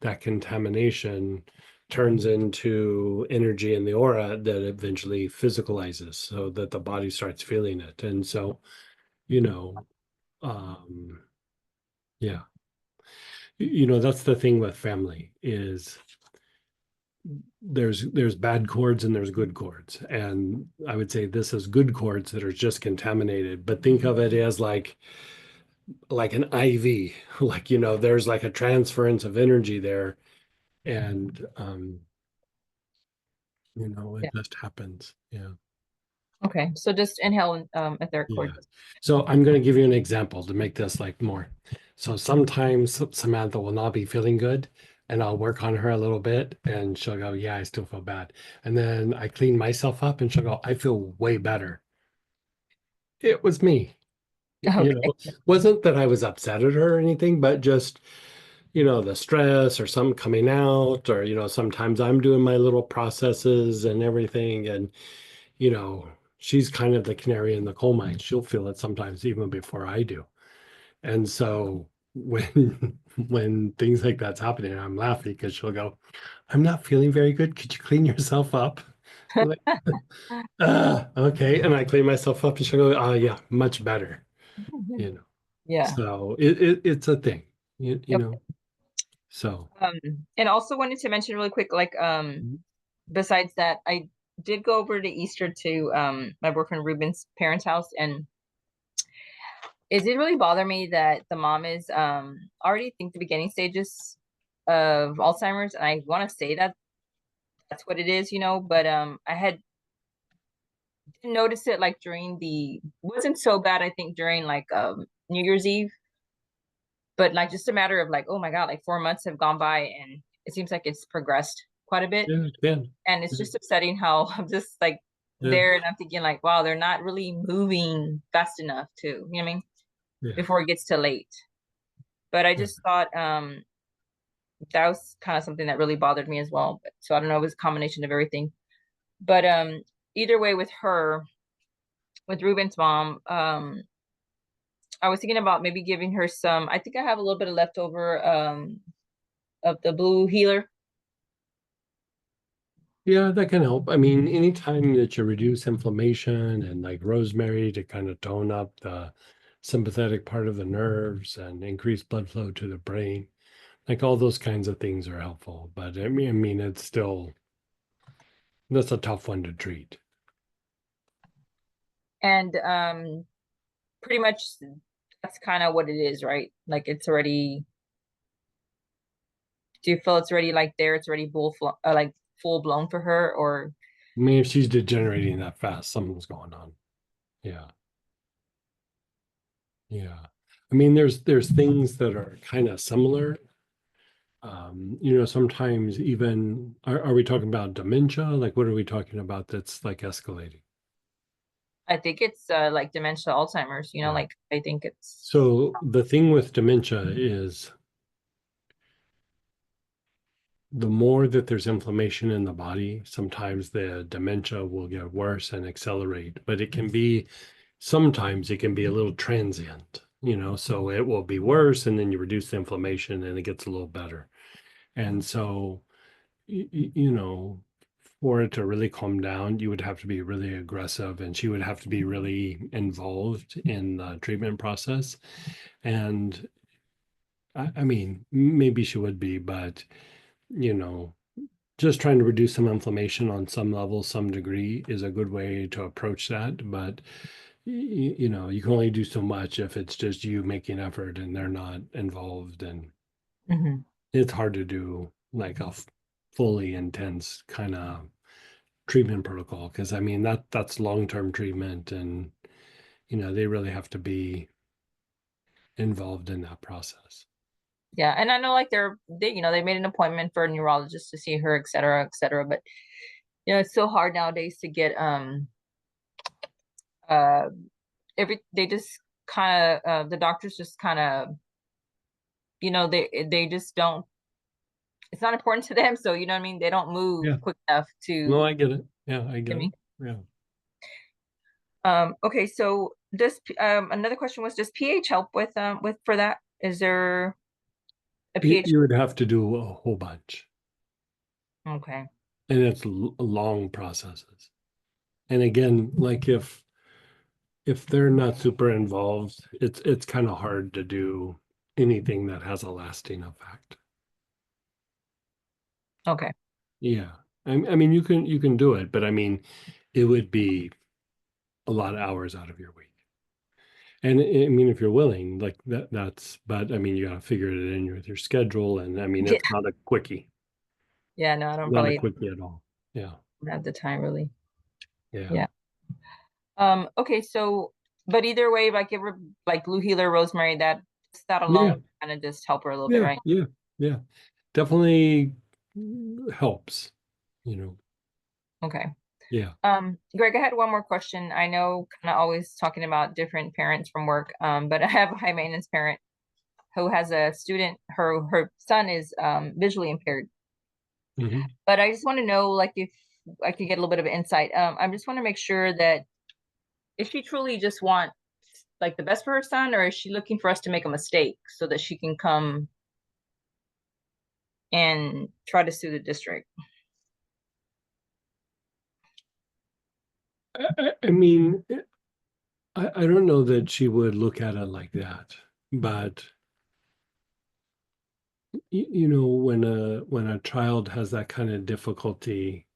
that contamination turns into energy in the aura that eventually physicalizes so that the body starts feeling it. And so, you know, um, yeah, you know, that's the thing with family is there's bad cords and there's good cords. And I would say this is good cords that are just contaminated, but think of it as like an IV, like, you know, there's like a transference of energy there. And you know, it Yeah. just happens. Yeah. Okay. So just inhale etheric Yeah. cords. So I'm going to give you an example to make this like more. So sometimes Samantha will not be feeling good and I'll work on her a little bit and she'll go, yeah, I still feel bad. And then I clean myself up and she'll go, I feel way better. It was me. You Okay. know, wasn't that I was upset at her or anything, but just, you know, the stress or something coming out, or, you know, sometimes I'm doing my little processes and everything. And, you know, she's kind of the canary in the coal mine. She'll feel it sometimes even before I do. And so when when things like that's happening, I'm laughing because she'll go, I'm not feeling very good. Could you clean yourself up? I'm like, okay. And I clean myself up and she'll go, oh yeah, much better. You know. Yeah. So it's a thing, you Yep. know. So And also wanted to mention really quick, like besides that, I did go over to Easter to my boyfriend Ruben's parents' house, and it did really bother me that the mom is already think the beginning stages of Alzheimer's, and I want to say that that's what it is, but I had didn't notice it like during the wasn't so bad, I think, during like New Year's Eve, but like just a matter of like, oh my God, like 4 months have gone by and it seems like it's progressed quite a bit. yeah, yeah, And it's just upsetting how I'm just like yeah, there and I'm thinking like, wow, they're not really moving fast enough to, you know what I mean, yeah, before it gets too late. But I yeah. just thought that was kind of something that really bothered me as well. But so I don't know, it was a combination of everything. But either way with her, with Ruben's mom, I was thinking about maybe giving her some, I think I have a little bit of leftover of the blue healer. Yeah, that can help. I mean, anytime that you reduce inflammation and like rosemary to kind of tone up the sympathetic part of the nerves and increase blood flow to the brain, like all those kinds of things are helpful. But I mean, it's still that's a tough one to treat. And pretty much that's kind of what it is, right? Like it's already, do you feel it's already like there, it's already like full blown for her, or I mean, if she's degenerating that fast, something's going on. Yeah, yeah. I mean, there's things that are kind of similar. You know, sometimes even are we talking about dementia? Like, what are we talking about that's like escalating? I think it's like dementia, Alzheimer's, you know, Yeah. like I think it's So the thing with dementia is the more that there's inflammation in the body, sometimes the dementia will get worse and accelerate, but sometimes it can be a little transient, so it will be worse and then you reduce the inflammation and it gets a little better. And so, for it to really calm down, you would have to be really aggressive and she would have to be really involved in the treatment process. And I mean, maybe she would be, but, you know, just trying to reduce some inflammation on some level, some degree is a good way to approach that. But you can only do so much if it's just you making effort and they're not involved. And Mhm. it's hard to do like a fully intense kind of treatment protocol because I mean that's long-term treatment and they really have to be involved in that process. Yeah, and I know like they made an appointment for a neurologist to see her, et cetera, et cetera. But it's so hard nowadays to get uh they just kind of the doctors just kind of they just don't, it's not important to them, so you know what I mean, they don't move Yeah. quick enough No, to I get it. Yeah, I get get it. me. Yeah. Okay, so does another question was, does pH help with for that? Is there a pH? You would have to do a whole bunch, Okay. and it's long processes. And again, like if they're not super involved, it's kind of hard to do anything that has a lasting effect. Okay. Yeah. I mean, you can do it, but I mean, it would be a lot of hours out of your week. And I mean, if you're willing, like but I mean, you gotta figure it in with your schedule. And I mean, Yeah. it's not a quickie, Yeah, no, I don't not a probably quickie at all. Yeah. have the time really. Yeah. Yeah. Okay, so but either way, like give her like blue healer, rosemary, that Yeah. alone kind of just help her a little bit, Yeah. right? Yeah. Yeah. Definitely helps, you know. Okay. Yeah. Greg, I had one more question. I know kind of always talking about different parents from work, but I have a high maintenance parent who has a student, her son is visually impaired. Mhm. But I just want to know, like, if I could get a little bit of insight. I just want to make sure that if she truly just wants like the best for her son, or is she looking for us to make a mistake so that she can come and try to sue the district? I mean, I don't know that she would look at it like that, but when a child has that kind of difficulty,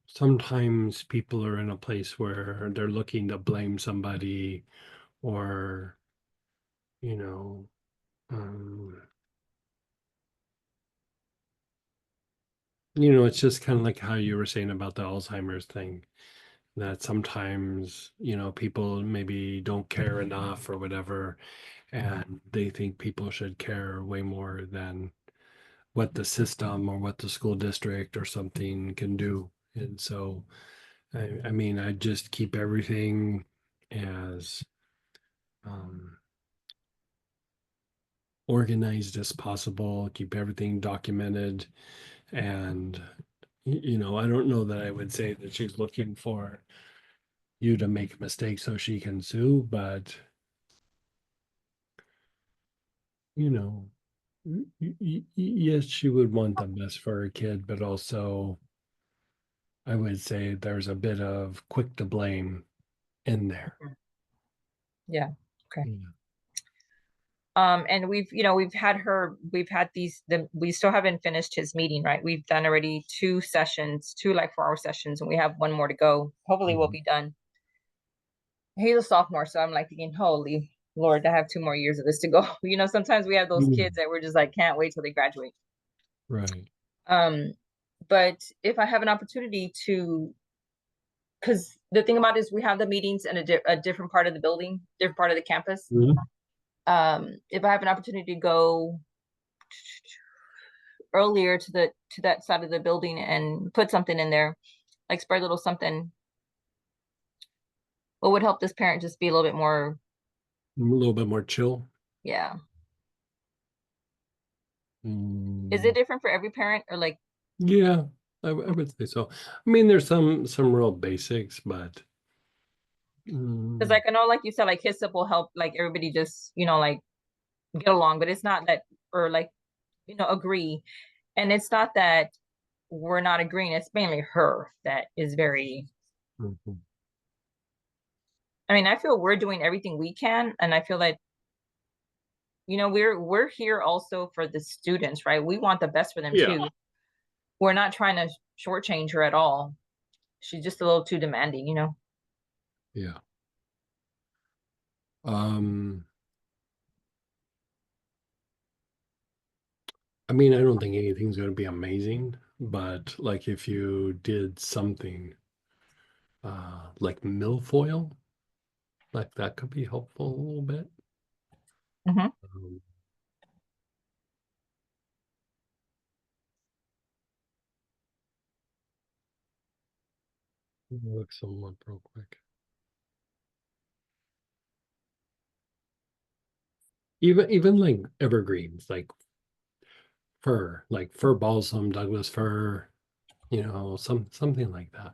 sometimes people are in a place where they're looking to blame somebody or, you know, um, it's just kind of like how you were saying about the Alzheimer's thing, that sometimes, people maybe don't care enough or whatever, and they think people should care way more than what the system or what the school district or something can do. And so, I mean, I just keep everything as um, organized as possible, keep everything documented. And, I don't know that I would say that she's looking for you to make a mistake so she can sue, but, you know, yes, she would want the best for her kid, but also I would say there's a bit of quick to blame in there. Yeah. Okay. Yeah. And we've had we still haven't finished his meeting, right? We've done already 2 sessions, 2 like 4-hour sessions, and we have 1 more to go. Hopefully we'll Mhm. be done. He's a sophomore, so I'm like thinking, holy Lord, I have 2 more years of this to go. Sometimes we have those Mhm. kids that we're just like, can't wait till they graduate. Right. But if I have an opportunity to, because the thing about it is we have the meetings in a different part of the building, different part of the campus. Mhm. If I have an opportunity to go earlier to that side of the building and put something in there, like spray a little something, What would help this parent just be a little bit more, A little bit more chill. yeah. Is Mm, it different for every parent, or like, yeah, I would say so. I mean, there's some real basics, but because like I know, like you said, like hyssop will help like everybody just, like get along, but it's not that, or like, agree. And it's not that we're not agreeing, it's mainly her that is very, mhm. I mean, I feel we're doing everything we can, and I feel that, we're here also for the students, right? We want the best for them Yeah. too. We're not trying to shortchange her at all. She's just a little too demanding, Yeah. Um, I mean, I don't think anything's going to be amazing, but like if you did something like milfoil, like that could be helpful a little bit. Mhm. Um, let me look some up real quick. Even like evergreens, like fir balsam, Douglas fir, something like that.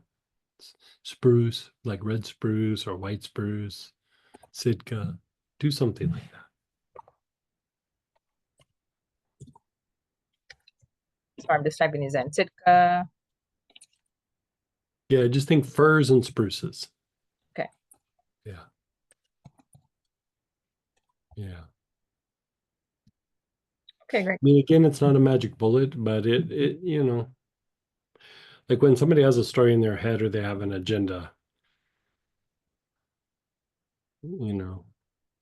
Spruce, like red spruce or white spruce, Sitka, do something like that. So I'm just typing these in. Sitka. Yeah, just think firs and spruces. Okay. Yeah. Yeah. Okay, great. I mean, again, it's not a magic bullet, but like when somebody has a story in their head or they have an agenda, and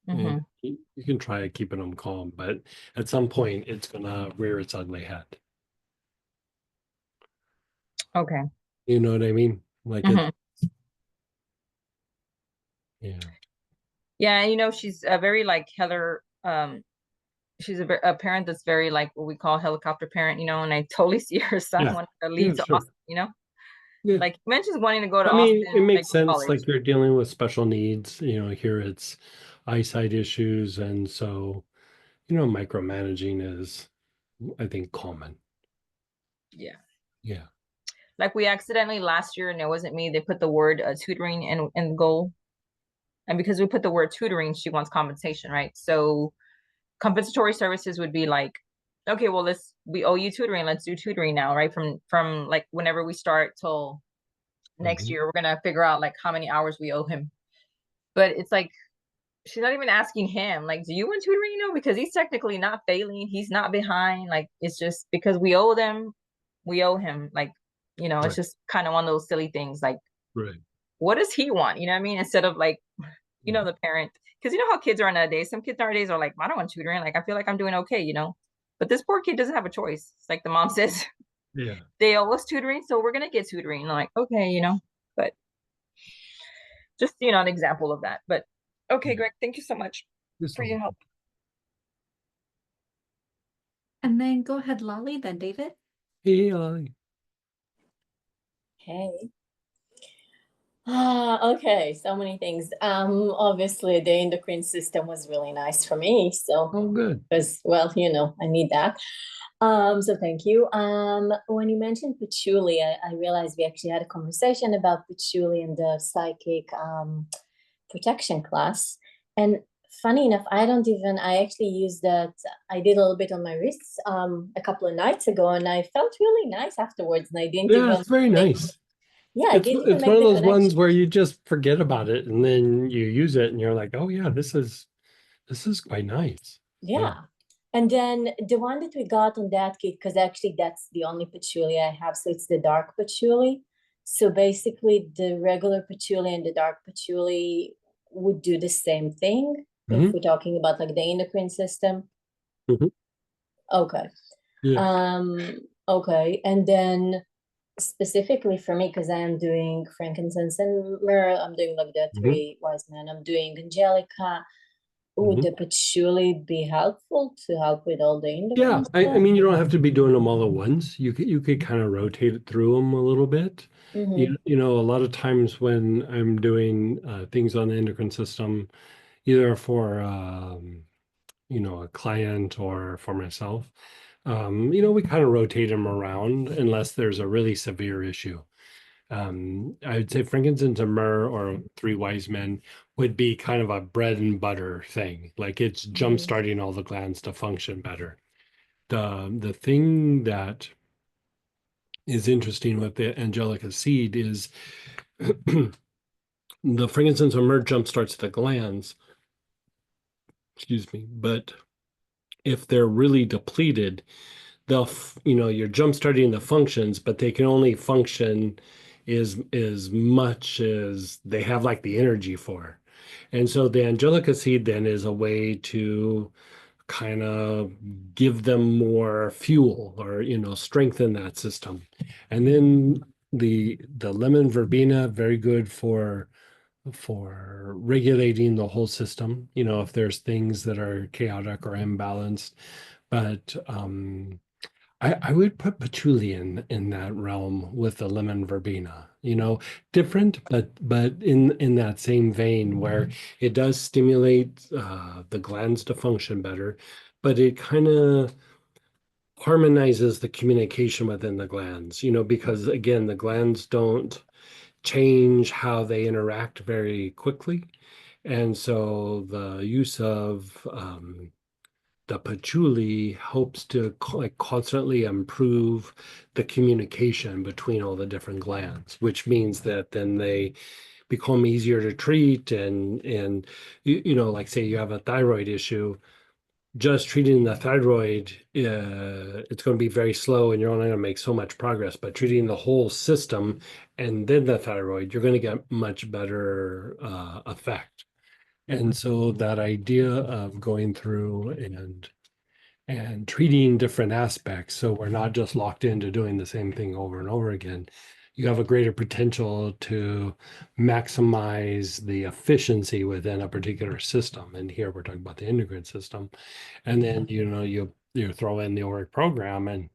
Mhm. you can try keeping them calm, but at some point it's gonna rear its ugly head. Okay. You know what I mean? Like Mhm. yeah. Yeah, she's a very like Heather. She's a parent that's very like what we call helicopter parent, and I totally see her son Yeah. wanting to Yeah, leave to sure. Austin. Yeah. Like he mentions wanting to go to I mean, it Austin, like makes for sense. college. Like you're dealing with special needs, here it's eyesight issues. And so, micromanaging is, I think, common. Yeah. Yeah. Like we accidentally last year, and it wasn't me, they put the word tutoring in the goal. And because we put the word tutoring, she wants compensation, right? So compensatory services would be like, okay, well, we owe you tutoring. Let's do tutoring now, right? From like whenever we start till next Mhm. year, we're gonna figure out like how many hours we owe him. But it's like she's not even asking him, like, do you want tutoring? Because he's technically not failing. He's not behind. Like, it's just because we owe them, we owe him. Like, it's Right. just kind of one of those silly things. Like, Right. what does he want? You know what I mean? Instead of like, the parent, because you know how kids are nowadays. Some kids nowadays are like, I don't want tutoring. Like, I feel like I'm doing okay. But this poor kid doesn't have a choice. It's like the mom says, Yeah. they owe us tutoring, so we're gonna get tutoring. And I'm like, okay. But just an example of that. But okay, Greg, thank you so much for your help. And then go ahead, Lolly, then David. Hey, Hey. Okay, so many things. Obviously the endocrine system was really nice for me. So oh, good. because I need that. So thank you. When you mentioned patchouli, I realized we actually had a conversation about patchouli in the psychic protection class. And funny enough, I actually used that. I did a little bit on my wrists a couple of nights ago, and I felt really nice afterwards. And I didn't Yeah, even it's very nice. yeah, I didn't even It's make one of the those ones connection. where you just forget about it and then you use it and you're like, oh yeah, this is quite nice. Yeah. And then the one that we got on that kit, because actually that's the only patchouli I have, so it's the dark patchouli. So basically the regular patchouli and the dark patchouli would do the same thing if Mhm. we're talking about like the endocrine system. Mhm. Okay. Yeah. Okay. And then specifically for me, because I am doing frankincense and myrrh, I'm doing like the Mhm. three wise men, I'm doing angelica. would the patchouli be helpful to help with all the Yeah, endocrine I stuff? mean, you don't have to be doing them all at once. You could kind of rotate it through them a little bit. Mm-hmm. You know, a lot of times when I'm doing things on the endocrine system, either for you know, a client or for myself, you know, we kind of rotate them around unless there's a really severe issue. I would say frankincense and myrrh or three wise men would be kind of a bread and butter thing. Like it's jump starting all the glands to function better. The thing that is interesting with the angelica seed is the frankincense or myrrh jump starts the glands, excuse me, but if they're really depleted, you know, you're jump starting the functions, but they can only function as much as they have like the energy for. And so the angelica seed then is a way to kind of give them more fuel, or you know, strengthen that system. And then the lemon verbena, very good for regulating the whole system, you know, if there's things that are chaotic or imbalanced. But I would put patchouli in that realm with the lemon verbena, you know, different, but in that same vein where it does stimulate the glands to function better, but it kind of harmonizes the communication within the glands, you know, because again, the glands don't change how they interact very quickly. And so the use of the patchouli helps to like constantly improve the communication between all the different glands, which means that then they become easier to treat. And you know, like say you have a thyroid issue, just treating the thyroid, it's going to be very slow and you're only going to make so much progress. But treating the whole system and then the thyroid, you're going to get much better effect. And so that idea of going through and treating different aspects, so we're not just locked into doing the same thing over and over again, you have a greater potential to maximize the efficiency within a particular system. And here we're talking about the endocrine system. And then, you know, you throw in the Auric program and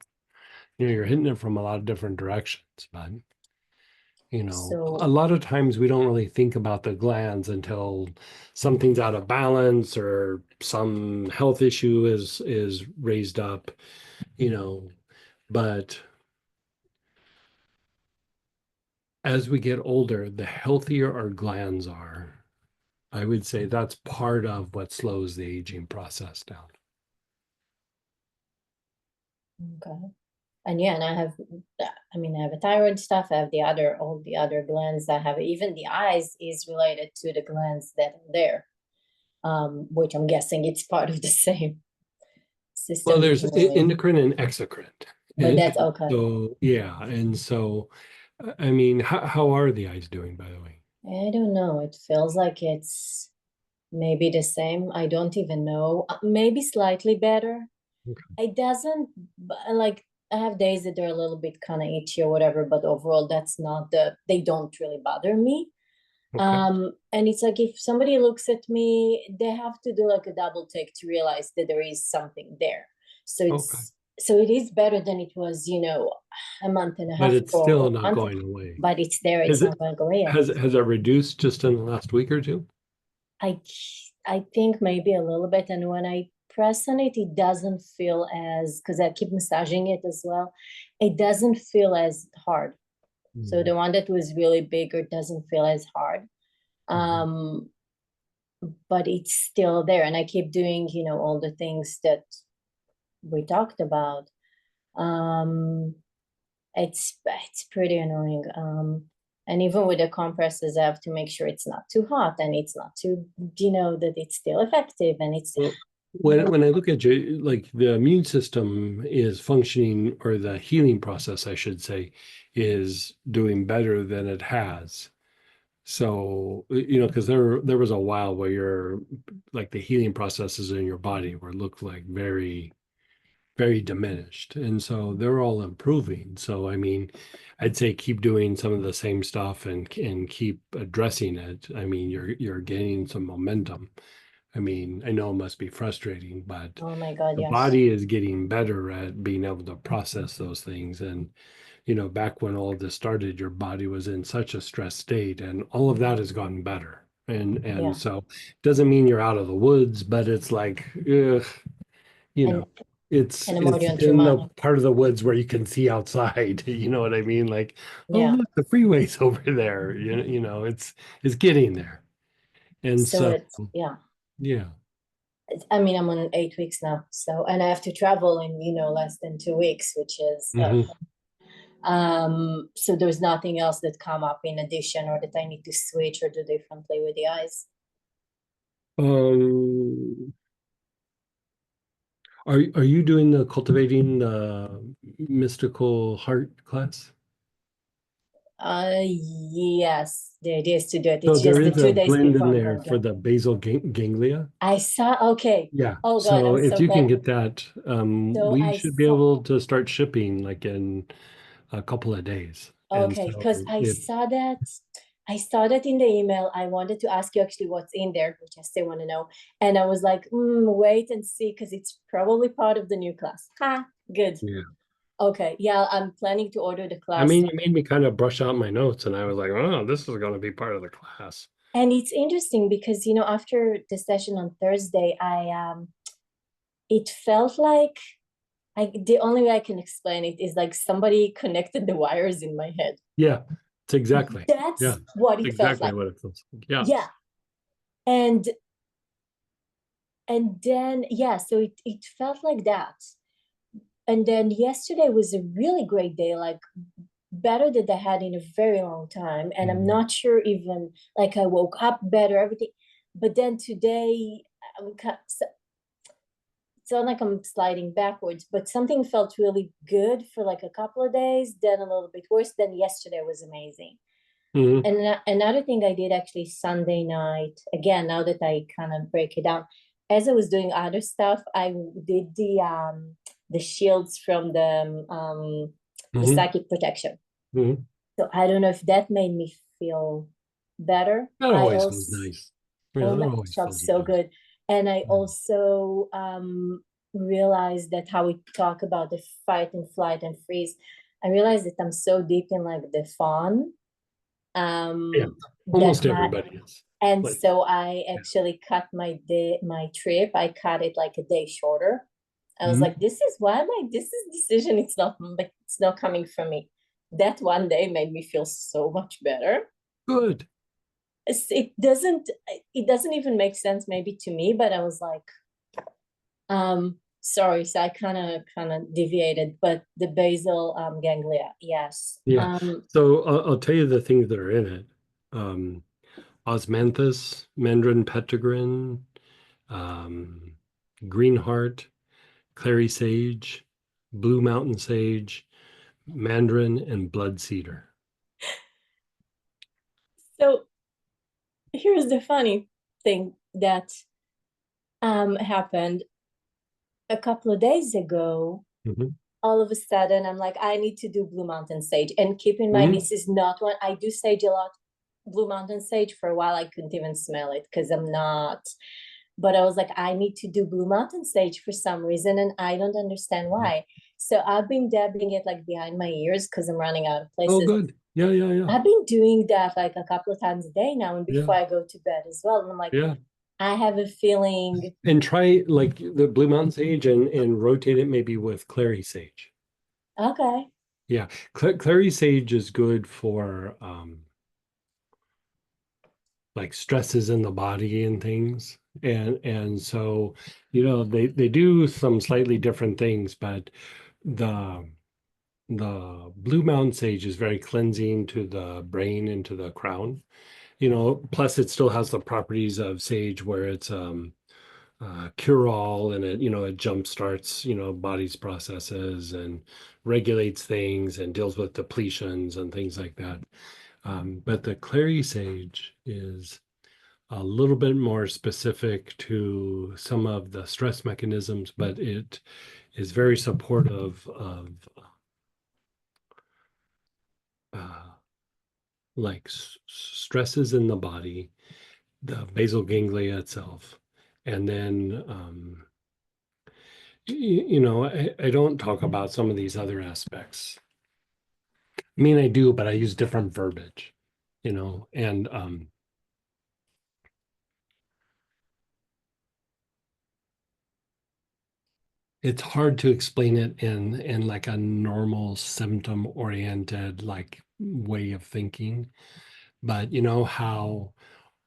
you know, you're hitting it from a lot of different directions. But you know, a So, lot of times we don't really think about the glands until something's out of balance or some health issue is raised up, you know. But as we get older, the healthier our glands are. I would say that's part of what slows the aging process down. okay. And yeah, and I have, I mean, I have a thyroid stuff. I have all the other glands that have, even the eyes is related to the glands that are there, which I'm guessing it's part of the same Well, system. there's endocrine and exocrine. But that's okay. So yeah, and so I mean, how are the eyes doing, by the way? I don't know. It feels like it's maybe the same. I don't even know. Maybe slightly better. Okay. It doesn't like I have days that they're a little bit kind of itchy or whatever, but overall that's not they don't really bother me. Okay. And it's like if somebody looks at me, they have to do like a double take to realize that there is something there. So it is better than it was, you know, a month and a half But it's ago, still or a not month, going away. but it's there. It's not going to go away. Has it reduced just in the last week or two? I think maybe a little bit, and when I press on it, it doesn't feel as, because I keep massaging it as well, it doesn't feel as hard. So the one that was really bigger doesn't feel as hard. But it's still there, and I keep doing, you know, all the things that we talked about. It's pretty annoying. And even with the compresses, I have to make sure it's not too hot and it's not too, you know, that it's still effective and it's. Well, when I look at you, like the immune system is functioning, or the healing process, I should say, is doing better than it has. So, you know, because there was a while where you're like the healing processes in your body were looked like very, very diminished. And so they're all improving. So, I mean, I'd say keep doing some of the same stuff and keep addressing it. I mean, you're gaining some momentum. I mean, I know it must be frustrating, but Oh my God, the yes. body is getting better at being able to process those things. And, you know, back when all of this started, your body was in such a stressed state, and all of that has gotten better. And Yeah. so it doesn't mean you're out of the woods, but it's like, ugh, you know, And it's I'm already on in the Chamomile. part of the woods where you can see outside. You know what I mean? Like, oh, Yeah. look, the freeway's over there. You know, it's getting there. And So so, it's, yeah. yeah. I mean, I'm on 8 weeks now. So, and I have to travel in, less than 2 weeks, which is, Mhm. so there's nothing else that come up in addition or that I need to switch or do differently with the eyes. Um, are you doing the cultivating the mystical heart class? Yes, the idea is to do it. So It's there just the is a 2 days blend before in I'm there going for to. the basal ganglia. I saw, okay. Yeah. Oh God, So I'm if so you can glad. get that, So we I should be saw, able to start shipping like in a couple of days. And okay, because so if I saw that in the email. I wanted to ask you actually what's in there, which I still want to know. And I was like, wait and see, because it's probably part of the new class. Ha, good. yeah. Okay, yeah, I'm planning to order the I class. mean, you made me kind of brush out my notes, and I was like, oh, this is going to be part of the class. And it's interesting because, after the session on Thursday, it felt like the only way I can explain it is like somebody connected the wires in my head. Yeah, it's exactly. That's Yeah, what it felt exactly like. what it feels like. Yeah. Yeah. And then, yeah, so it felt like that. And then yesterday was a really great day, like better than I had in a very long time. And I'm not sure even, like, I woke up better, everything. But then today, it's not like I'm sliding backwards, but something felt really good for like a couple of days, then a little bit worse. Then yesterday was amazing. Mhm. And another thing I did actually Sunday night, again, now that I kind of break it down, as I was doing other stuff, I did the shields from the Mhm. psychic protection. Mhm. So I don't know if that made me feel better. That I always feels also, nice. Yeah, oh that my gosh, always felt feels so nice. good. And I Yeah. also realized that how we talk about the fight and flight and freeze, I realized that I'm so deep in like the fawn. Yeah, That almost everybody is. and Like, so I actually cut my trip. I cut it like a day shorter. I was mhm. like, this is why this is decision. It's not coming from me. That one day made me feel so much better. Good. It doesn't even make sense maybe to me, but I was like, sorry, so I kind of deviated, but the basal ganglia, yes. Yeah. So I'll tell you the things that are in it. Osmanthus, Mandarin pettigrin, um, green heart, clary sage, blue mountain sage, mandarin, and blood cedar. So here's the funny thing that happened a couple of days ago. Mhm. All of a sudden I'm like, I need to do blue mountain sage. And keep in mind, Mhm. this is not what I do sage a lot. Blue mountain sage, for a while I couldn't even smell it because I'm not, but I was like, I need to do blue mountain sage for some reason, and I don't understand why. So I've been dabbing it like behind my ears because I'm running out of Oh, places. good. Yeah, yeah, yeah. I've been doing that like a couple of times a day now, and before Yeah. I go to bed as well. And I'm like, Yeah. I have a feeling. And try like the blue mountain sage and rotate it maybe with clary sage. Okay. Yeah. Clary sage is good for like stresses in the body and things. And so, you know, they do some slightly different things, but the the blue mountain sage is very cleansing to the brain and to the crown. You know, plus it still has the properties of sage where it's cure all, and it jump starts body's processes and regulates things and deals with depletions and things like that. But the clary sage is a little bit more specific to some of the stress mechanisms, but it is very supportive of uh, like stresses in the body, the basal ganglia itself, And then, you know, I don't talk about some of these other aspects. I mean, I do, but I use different verbiage, you know, and it's hard to explain it in like a normal symptom oriented like way of thinking. But you know how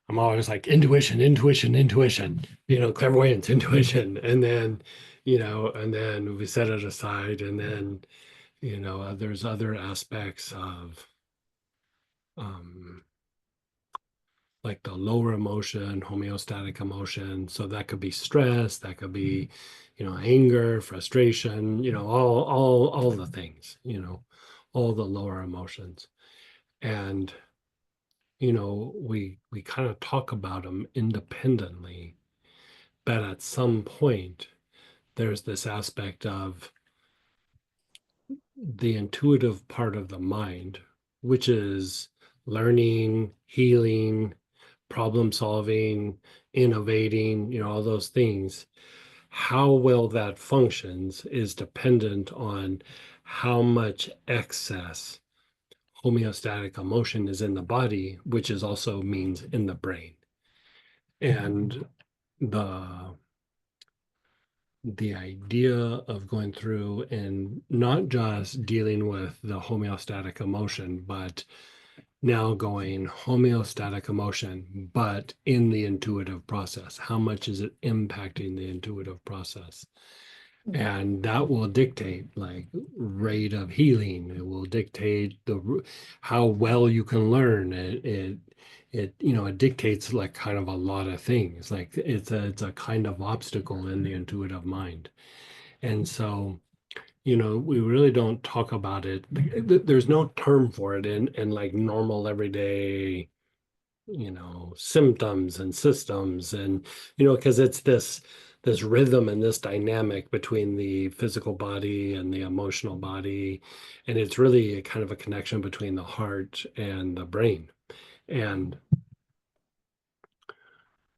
I'm always like intuition, intuition, intuition, you know, clairvoyance, intuition, and then, you know, and then we set it aside, and then, you know, there's other aspects of um like the lower emotion, homeostatic emotion. So that could be stress, that could be, you know, anger, frustration, you know, all the things, you know, all the lower emotions. And, you know, we kind of talk about them independently, but at some point there's this aspect of the intuitive part of the mind, which is learning, healing, problem solving, innovating, you know, all those things. How well that functions is dependent on how much excess homeostatic emotion is in the body, which is also means in the brain. And the idea of going through and not just dealing with the homeostatic emotion, but now going homeostatic emotion, but in the intuitive process. How much is it impacting the intuitive process? And that will dictate like rate of healing. It will dictate how well you can learn. It you know, it dictates like kind of a lot of things. Like it's a kind of obstacle in the intuitive mind. And so, you know, we really don't talk about it. There's no term for it in like normal everyday, you know, symptoms and systems, and you know, because it's this rhythm and this dynamic between the physical body and the emotional body, and it's really a kind of a connection between the heart and the brain. And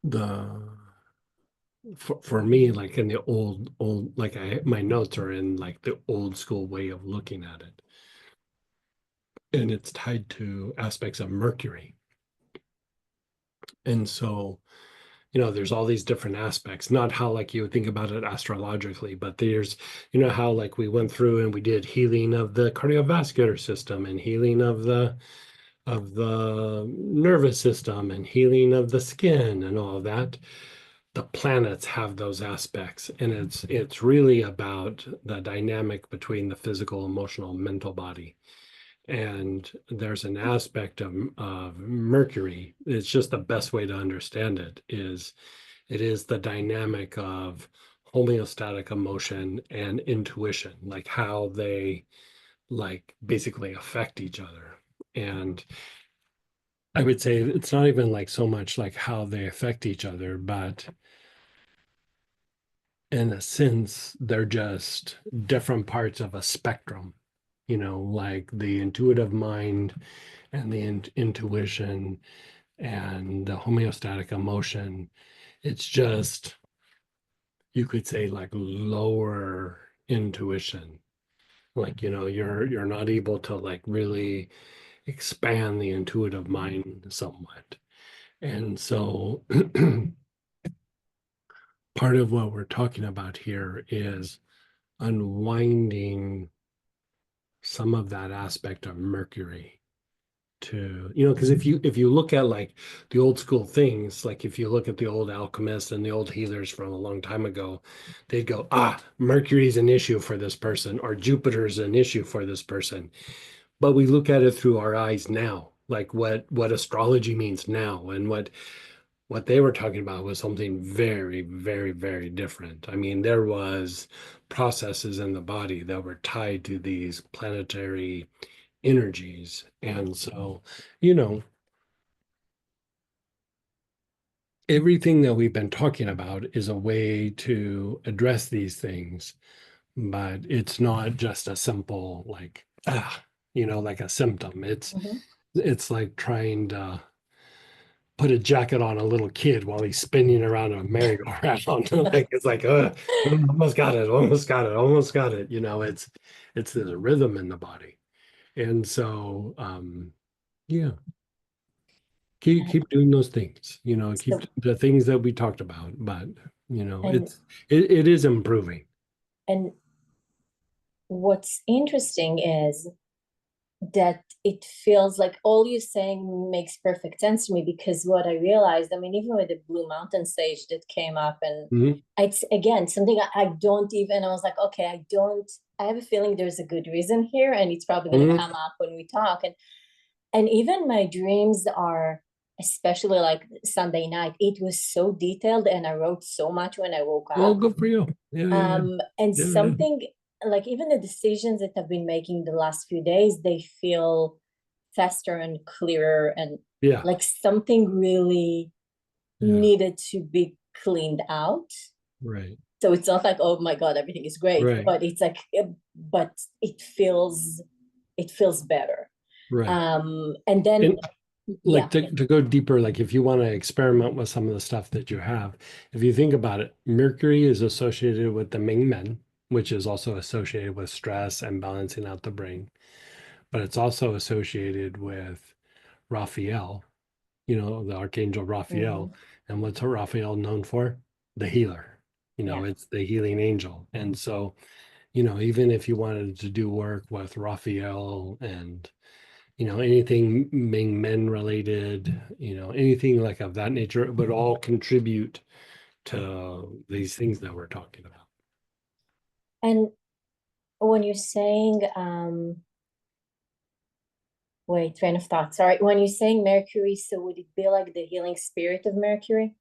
the for me, like in the old like my notes are in like the old school way of looking at it, and it's tied to aspects of Mercury. And so, you know, there's all these different aspects, not how like you would think about it astrologically, but there's, you know, how like we went through and we did healing of the cardiovascular system and healing of the nervous system and healing of the skin and all of that. The planets have those aspects, and it's really about the dynamic between the physical, emotional, mental body. And there's an aspect of Mercury. It's just the best way to understand it is the dynamic of homeostatic emotion and intuition, like how they like basically affect each other. And I would say it's not even like so much like how they affect each other, but in a sense, they're just different parts of a spectrum, you know, like the intuitive mind and the intuition and the homeostatic emotion. It's just, you could say, like lower intuition. Like, you know, you're not able to like really expand the intuitive mind somewhat. And so part of what we're talking about here is unwinding some of that aspect of Mercury to, you know, because if you look at like the old school things, like if you look at the old alchemists and the old healers from a long time ago, they'd go, Mercury's an issue for this person, or Jupiter's an issue for this person. But we look at it through our eyes now, like what astrology means now, and what they were talking about was something very, very, very different. I mean, there was processes in the body that were tied to these planetary energies. And so, you know, everything that we've been talking about is a way to address these things, but it's not just a simple like, you know, like a symptom. It's Mhm. it's like trying to put a jacket on a little kid while he's spinning around a merry-go-round. Like it's like, almost got it, almost got it, almost got it. You know, it's the rhythm in the body. And so yeah, keep doing those things, you know, keep So, the things that we talked about, but you know, and it is improving. and what's interesting is that it feels like all you're saying makes perfect sense to me, because what I realized, I mean, even with the Blue Mountain stage that came up, and Mhm. it's again something I don't even, I was like, okay, I have a feeling there's a good reason here, and it's probably going to Mhm. come up when we talk. And even my dreams are, especially like Sunday night, it was so detailed, and I wrote so much when I woke Well, up. good for you. Yeah. And Yeah. something like even the decisions that I've been making the last few days, they feel faster and clearer, and Yeah. like something really Yeah. needed to be cleaned out. Right. So it's not like, oh my God, everything is great, Right. but it's like, but it feels better. Right. And then And like yeah. to go deeper, like if you want to experiment with some of the stuff that you have, if you think about it, Mercury is associated with the Ming Men, which is also associated with stress and balancing out the brain, but it's also associated with Raphael, you know, the Archangel Raphael. And what's Raphael known for? The healer. You know, Yeah. it's the healing angel. And so, you know, even if you wanted to do work with Raphael and you know, anything Ming Men related, you know, anything like of that nature, it would all contribute to these things that we're talking about. And when you're saying, wait, train of thought, sorry. When you're saying Mercury, so would it be like the healing spirit of Mercury,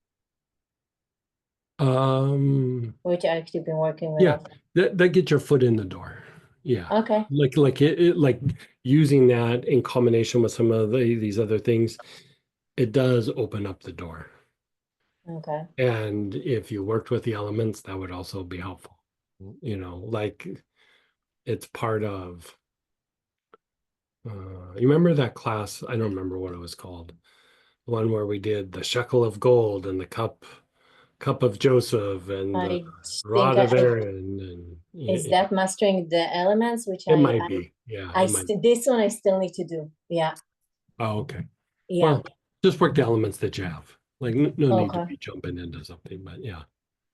which I actually been working with? Yeah, that gets your foot in the door. Yeah. Okay. Like it like using that in combination with some of these other things, it does open up the door. Okay. And if you worked with the elements, that would also be helpful. You know, like it's part of you remember that class? I don't remember what it was called. The one where we did the shekel of gold and the cup of Joseph and the I think rod of Aaron and is that mastering the elements, which it might be. Yeah, it might. this one I still need to do. Yeah. Oh, okay. Yeah. Well, just work the elements that you have. Like no need to Okay. be jumping into something, but yeah.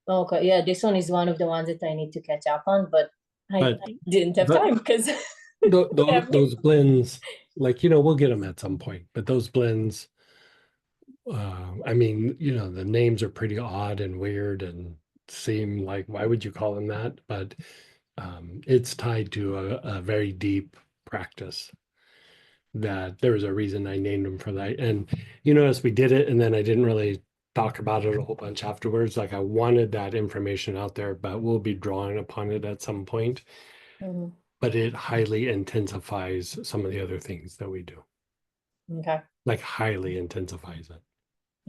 Okay. Yeah. This one is one of the ones that I need to catch up on, but I But didn't have but time because those blends, like you know, we'll get them at some point. But those blends, I mean, you know, the names are pretty odd and weird and seem like why would you call them that? But it's tied to a very deep practice that there was a reason I named them for that. And you notice we did it and then I didn't really talk about it a whole bunch afterwards. Like I wanted that information out there, but we'll be drawing upon it at some point. Mhm. But it highly intensifies some of the other things that we do. Okay. Like highly intensifies it.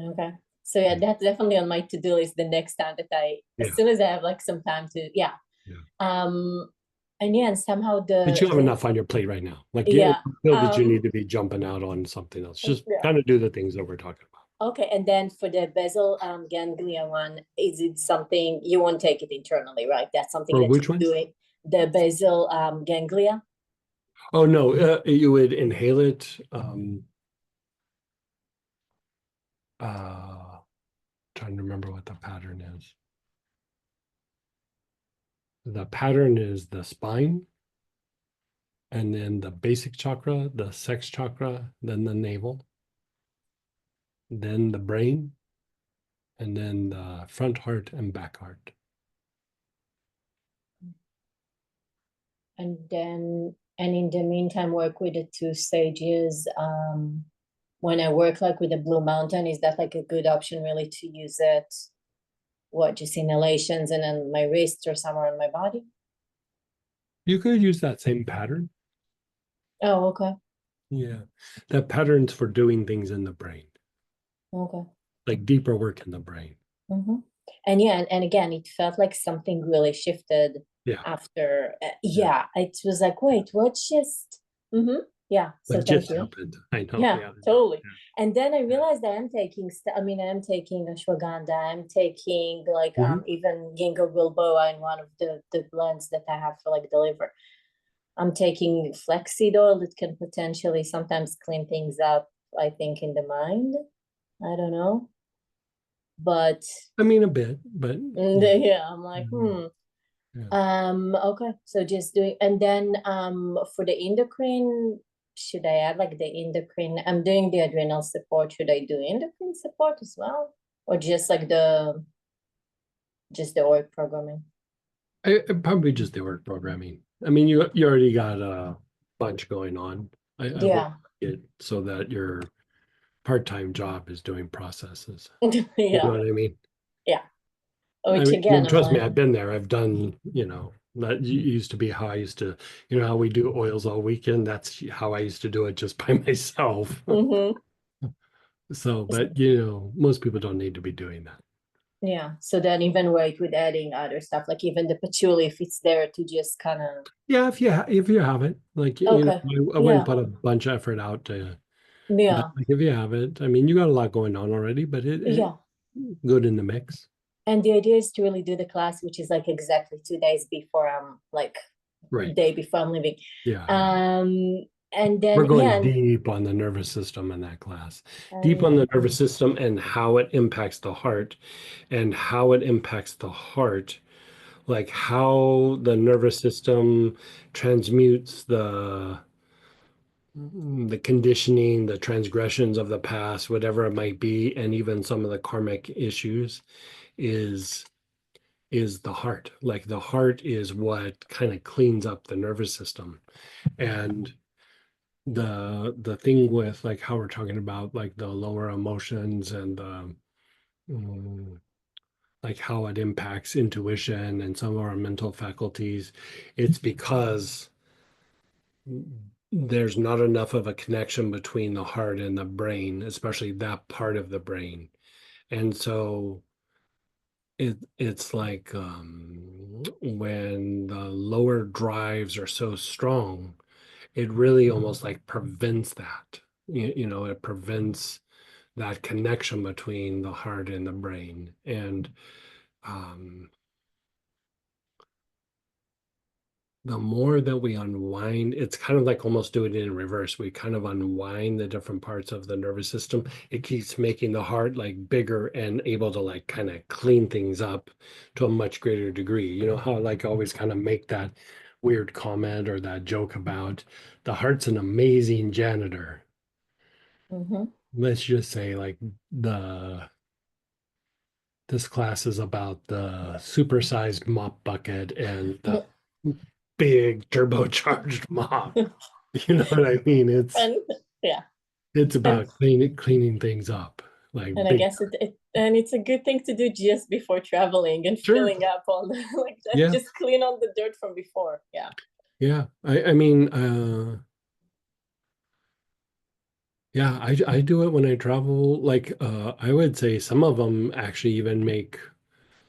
Okay. So yeah, that's definitely on my to-do list the next time that Yeah. as soon as I have like some time to, yeah. Yeah. And yeah, and somehow But you have enough on your plate right now. Like you yeah. know that you need to be jumping out on something else. Just Yeah. kind of do the things that we're talking about. Okay, and then for the basal ganglia one, is it something you won't take it internally, right? That's something Or that which you one? do it. The basal ganglia. Oh no, you would inhale it. Trying to remember what the pattern is. The pattern is the spine, and then the basic chakra, the sex chakra, then the navel, then the brain, and then the front heart and back heart. And then, and in the meantime, work with the two stages. When I work like with the Blue Mountain, is that like a good option really to use it? What, just inhalations and then my wrist or somewhere on my body? You could use that same pattern. Oh, okay. Yeah. That pattern's for doing things in the brain, Okay. like deeper work in the brain. Mm-hmm. And yeah, and again, it felt like something really shifted Yeah. after. Yeah, it was like, wait, what just? Mm-hmm. Yeah, so That thank just you. happened. I know. Yeah, totally. Yeah. And then I realized that I'm taking, I'm taking ashwagandha, I'm taking like Mhm. even ginkgo biloba in one of the blends that I have for like the liver. I'm taking flaxseed oil that can potentially sometimes clean things up, I think, in the mind. I don't know. But I mean, a bit, but yeah, I'm like, Mhm. Yeah. okay. So just doing, and then for the endocrine, should I add like the endocrine? I'm doing the adrenal support. Should I do endocrine support as well? Or just like just the Auric programming? Probably just the Auric programming. I mean, you already got a bunch going on. I would Yeah. make it so that your part-time job is doing processes. You know Yeah. what I mean? Yeah. I Which again, mean, I'm trust me, like, I've been there. I've done, that used to be how I used to, how we do oils all weekend. That's how I used to do it just by myself. mhm. So, but most people don't need to be doing that. Yeah. So then even wait with adding other stuff, like even the patchouli, if it's there to just kind of, Yeah, if you have it, like okay. I Yeah. wouldn't put a bunch of effort out to. But Yeah. like if you have it, I mean, you got a lot going on already, but it Yeah. good in the mix. And the idea is to really do the class, which is like exactly 2 days before I'm like Right. day before I'm leaving. Yeah. And We're then going yeah, deep on the nervous system in that class. Deep yeah. on the nervous system and how it impacts the heart and how it impacts the heart, like how the nervous system transmutes the conditioning, the transgressions of the past, whatever it might be, and even some of the karmic issues is the heart. Like the heart is what kind of cleans up the nervous system. And the thing with like how we're talking about like the lower emotions and mm, like how it impacts intuition and some of our mental faculties, it's because there's not enough of a connection between the heart and the brain, especially that part of the brain. And so it's like when the lower drives are so strong, it really almost like prevents that. It prevents that connection between the heart and the brain. And um, the more that we unwind, it's kind of like almost doing it in reverse. We kind of unwind the different parts of the nervous system. It keeps making the heart like bigger and able to like kind of clean things up to a much greater degree. You know how like always kind of make that weird comment or that joke about the heart's an amazing janitor. Mm-hmm. Let's just say like this class is about the supersized mop bucket and the big turbocharged mop. You know what I mean? And yeah. It's And, about cleaning things up, like and I big. guess and it's a good thing to do just before traveling and Sure. filling up all the like that, Yeah. just clean all the dirt from before. Yeah. Yeah. I mean, yeah, I do it when I travel. Like, I would say some of them actually even make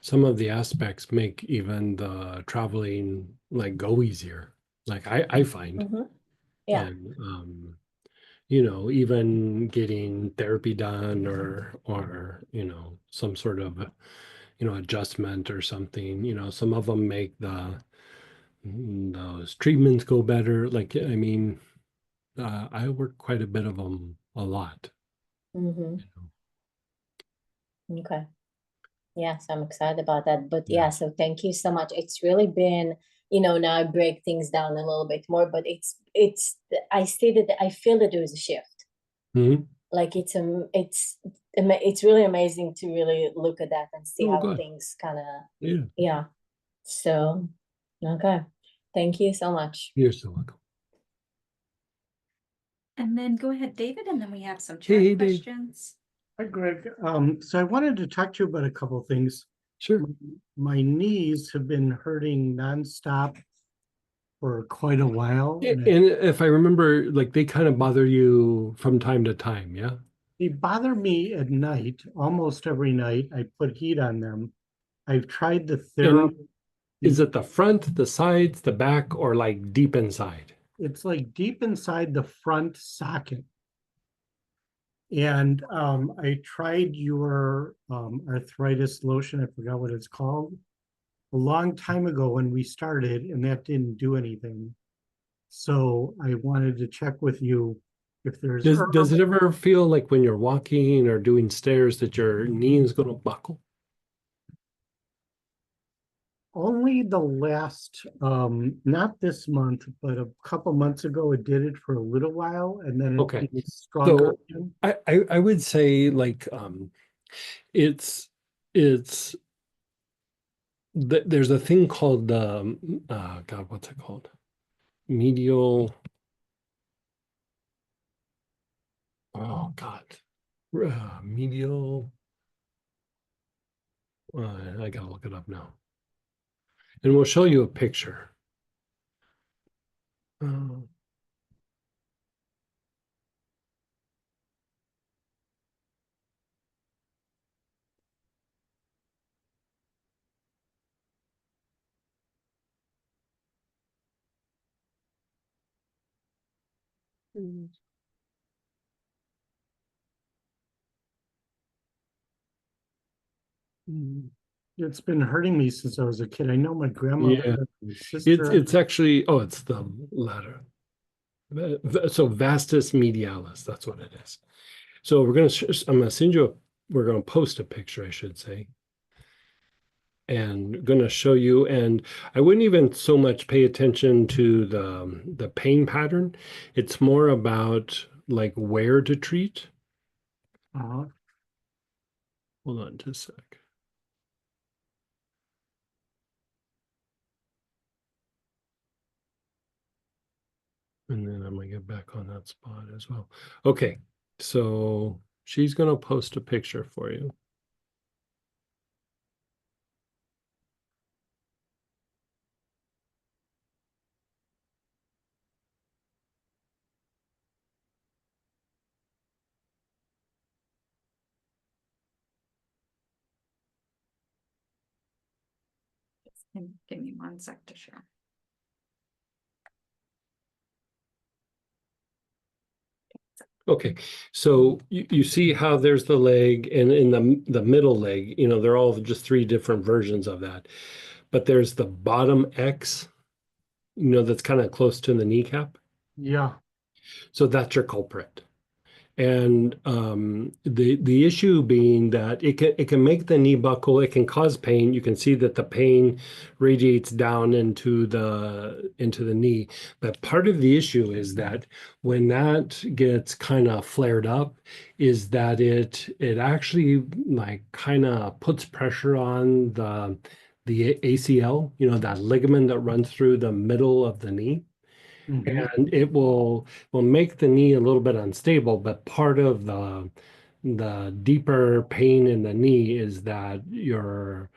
some of the aspects make even the traveling like go easier. Like I find, Mm-hmm. Yeah. and even getting therapy done or some sort of adjustment or something. Some of them make those treatments go better. Like, I mean, I work quite a bit of them a lot. Mm-hmm. you know. Okay. Yes, I'm excited about that. But Yeah. yeah, so thank you so much. It's really been, now I break things down a little bit more, but I stated that I feel that there is a shift. Mhm. Like it's really amazing to really look at that and see Oh, how good. things kind of, Yeah. yeah. So, okay. Thank you so much. You're so welcome. And then go ahead, David, and then we have some Hey, chat Dave. questions. Hi, Greg. So I wanted to talk to you about a couple of things. Sure. My knees have been hurting nonstop for quite a while. And if I remember, like they kind of bother you from time to time, yeah? They bother me at night, almost every night. I put heat on them. I've tried the therapy. And is it the front, the sides, the back, or like deep inside? it's like deep inside the front socket. And I tried your arthritis lotion, I forgot what it's called, a long time ago when we started, and that didn't do anything. So I wanted to check with you if there's Does it ever feel like when you're walking or doing stairs that your knee is going to buckle? only the last, not this month, but a couple months ago, it did it for a little while, and then Okay. it was stronger So again. I would say like it's there's a thing called God, what's it called? Medial. Oh God, medial. I gotta look it up now, and we'll show you a picture. Uh, mm, It's been hurting me since I was a kid. I know my grandma, Yeah. my sister. It's actually, oh, it's the latter. So vastus medialis, that's what it is. So we're I'm gonna send you we're gonna post a picture, I should say, and gonna show you. And I wouldn't even so much pay attention to the pain pattern. It's more about like where to treat. Uh, Hold on just a sec. And then I'm gonna get back on that spot as well. Okay, so she's gonna post a picture for you. Give me 1 sec to share. Okay, so you see how there's the leg, and in the middle leg, you know, they're all just three different versions of that. But there's the bottom X, you know, that's kind of close to the kneecap. yeah, So that's your culprit. And the issue being that it can make the knee buckle, it can cause pain. You can see that the pain radiates down into the knee. But part of the issue is that when that gets kind of flared up, is that it actually like kind of puts pressure on the ACL, you know, that ligament that runs through the middle of the knee. mhm, And it will make the knee a little bit unstable, but part of the deeper pain in the knee is that your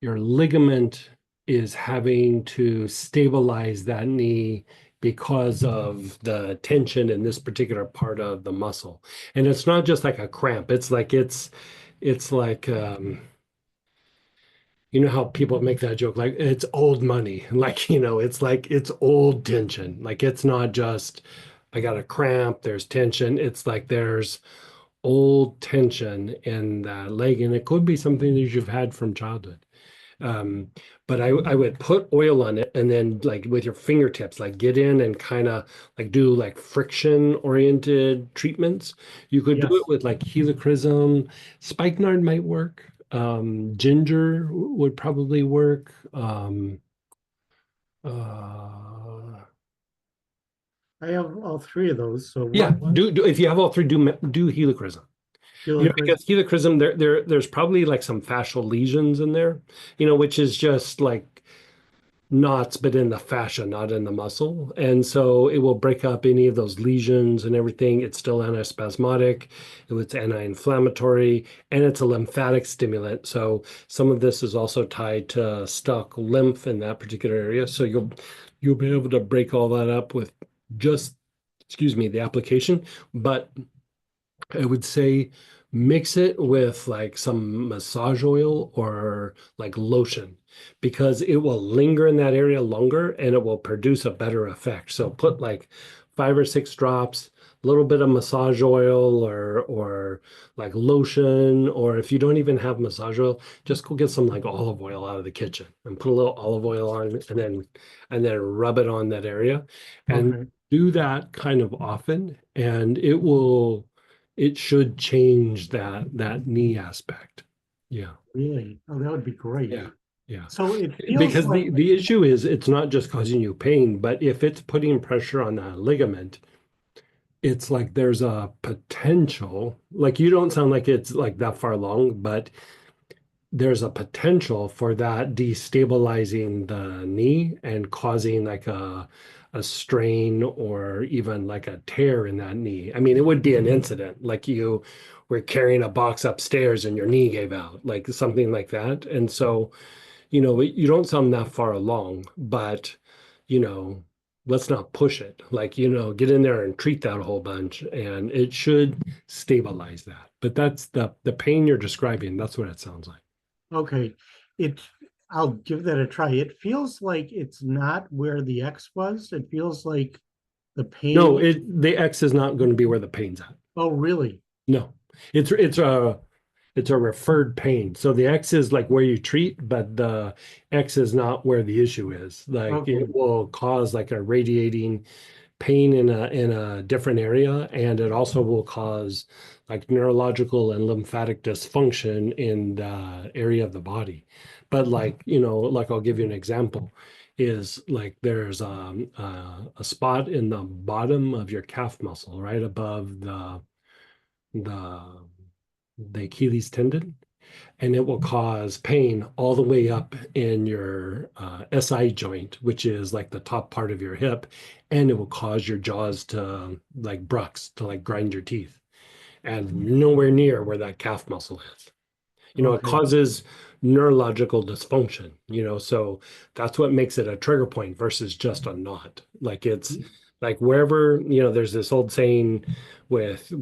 ligament is having to stabilize that knee because of the tension in this particular part of the muscle. And it's not just like a cramp, it's like you know how people make that joke, like it's old money, like, you know, it's like it's old tension. Like it's not just I got a cramp, there's tension. It's like there's old tension in that leg, and it could be something that you've had from childhood. Um, but I would put oil on it, and then like with your fingertips, like get in and kind of like do like friction oriented treatments. You could do yes. it with like helichrysum. Spikenard might work. Ginger would probably work. Uh, I have all three of those. So yeah, what do if you have all three, do helichrysum. You know, helichrysum? because helichrysum, there's probably like some fascial lesions in there, you know, which is just like knots, but in the fascia, not in the muscle. And so it will break up any of those lesions and everything. It's still antispasmodic, it's anti-inflammatory, and it's a lymphatic stimulant. So some of this is also tied to stuck lymph in that particular area. So you'll be able to break all that up with just, excuse me, the application. But I would say mix it with like some massage oil or like lotion because it will linger in that area longer and it will produce a better effect. So put like 5 or 6 drops, a little bit of massage oil or like lotion, or if you don't even have massage oil, just go get some like olive oil out of the kitchen and put a little olive oil on it and then rub it on that area and Okay, do that kind of often and it should change that knee aspect. Yeah. really? Oh, that would be great. Yeah. Yeah. So it feels Because like, the issue is it's not just causing you pain, but if it's putting pressure on that ligament, it's like there's a potential, like you don't sound like it's like that far along, but there's a potential for that destabilizing the knee and causing like a strain or even like a tear in that knee. I mean, it would be an incident, like you were carrying a box upstairs and your knee gave out, like something like that. And so, you don't sound that far along, but you know, let's not push it. Like, get in there and treat that a whole bunch and it should stabilize that. But that's the pain you're describing, that's what it sounds like. okay, it, I'll give that a try. It feels like it's not where the X was. It feels like the No, pain. the X is not going to be where the pain's at. Oh, really? No, it's a referred pain. So the X is like where you treat, but the X is not where the issue is. Like Okay, it will cause like a radiating pain in a different area, and it also will cause like neurological and lymphatic dysfunction in the area of the body. But like I'll give you an example, is like there's a spot in the bottom of your calf muscle, right above the the Achilles tendon, and it will cause pain all the way up in your SI joint, which is like the top part of your hip, and it will cause your jaws to like brux, to like grind your teeth, and nowhere near where that calf muscle is. It okay. causes neurological dysfunction, so that's what makes it a trigger point versus just a knot. Like it's like wherever, there's this old saying with